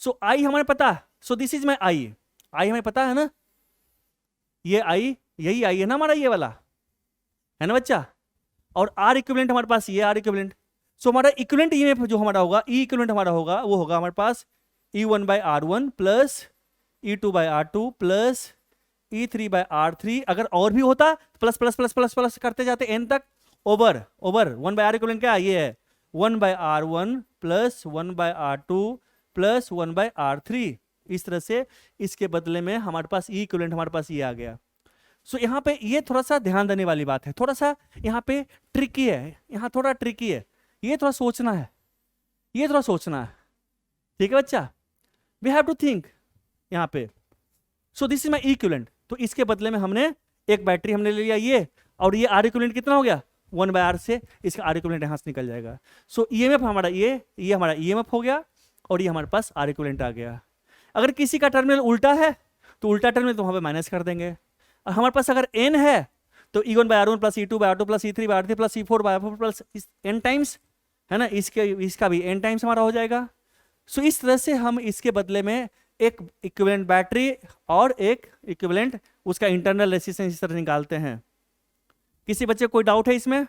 सो I हमारे पता, सो दिस इज माई I हमें पता है ना, ये I यही I है ना हमारा, ये वाला है ना बच्चा। और R इक्विवेलेंट हमारे पास ये R इक्विवेलेंट। सो हमारा इक्विवेलेंट EMF जो हमारा होगा, E इक्विवेलेंट हमारा होगा, वो होगा हमारे पास E1 by R1 plus E2 by R2 plus E3 by R3। अगर और भी होता plus plus plus plus plus करते जाते n तक, over over 1 by R equivalent क्या ये है 1 by R1 plus 1 by R2 plus 1 by R3। इस तरह से इसके बदले में हमारे पास E इक्विवेलेंट हमारे पास ये आ गया। सो यहाँ पे ये थोड़ा सा ध्यान देने वाली बात है, थोड़ा सा यहाँ पे ट्रिकी है, यहाँ थोड़ा ट्रिकी है, ये थोड़ा सोचना है, ये थोड़ा सोचना है, ठीक है बच्चा। वी हैव टू थिंक यहाँ पे। सो this is my E equivalent, तो इसके बदले में हमने एक बैटरी हमने ले लिया ये, और ये R इक्विवेलेंट कितना हो गया 1 बाई R से, इसका R इक्विवेलेंट यहाँ से निकल जाएगा। सो EMF हमारा ये हमारा EMF हो गया, और ये हमारे पास R इक्विवेलेंट आ गया। अगर किसी का टर्मिनल उल्टा है तो उल्टा टर्मिनल तो वहाँ पे माइनस कर देंगे। हमारे पास अगर n है तो E1 by R1 plus E2 by R2 plus E3 by R3 plus E4 by R4 plus n times, है ना, इसका भी n टाइम्स हमारा हो जाएगा। सो इस तरह से हम इसके बदले में एक इक्विवेलेंट बैटरी और एक इक्विवेलेंट उसका इंटरनल रेजिस्टेंस इस तरह निकालते हैं। किसी बच्चे कोई डाउट है इसमें?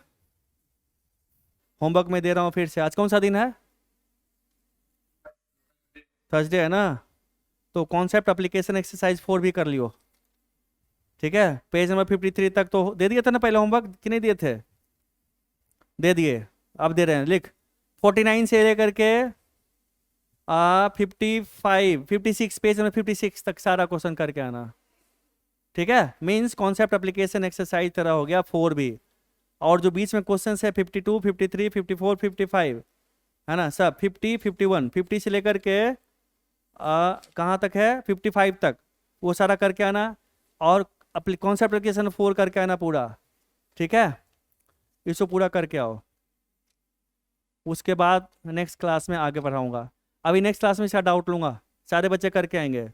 होमवर्क में दे रहा हूं फिर से। आज कौन सा दिन है? थर्सडे है ना, तो कॉन्सेप्ट एप्लीकेशन एक्सरसाइज 4 भी कर लियो, ठीक है। पेज नंबर 53 तक तो दे दिए थे ना पहले होमवर्क, कि नहीं दिए थे? दे दिए, अब दे रहे हैं। लिख 49 से लेकर के 56 पेज नंबर 56 तक सारा क्वेश्चन करके आना, ठीक है। मींस कॉन्सेप्ट एप्लीकेशन एक्सरसाइज तरह हो गया 4 भी, और जो बीच में क्वेश्चन है 52, 53, 54, 55 है ना, सब 50, 51, 50 से लेकर के कहाँ तक है 55 तक, वो सारा करके आना। और कौन सा एप्लीकेशन 4 करके आना पूरा, ठीक है, इसको पूरा करके आओ। उसके बाद नेक्स्ट क्लास में आगे बढ़ाऊंगा। अभी नेक्स्ट क्लास में इसका डाउट लूंगा, सारे बच्चे करके आएंगे।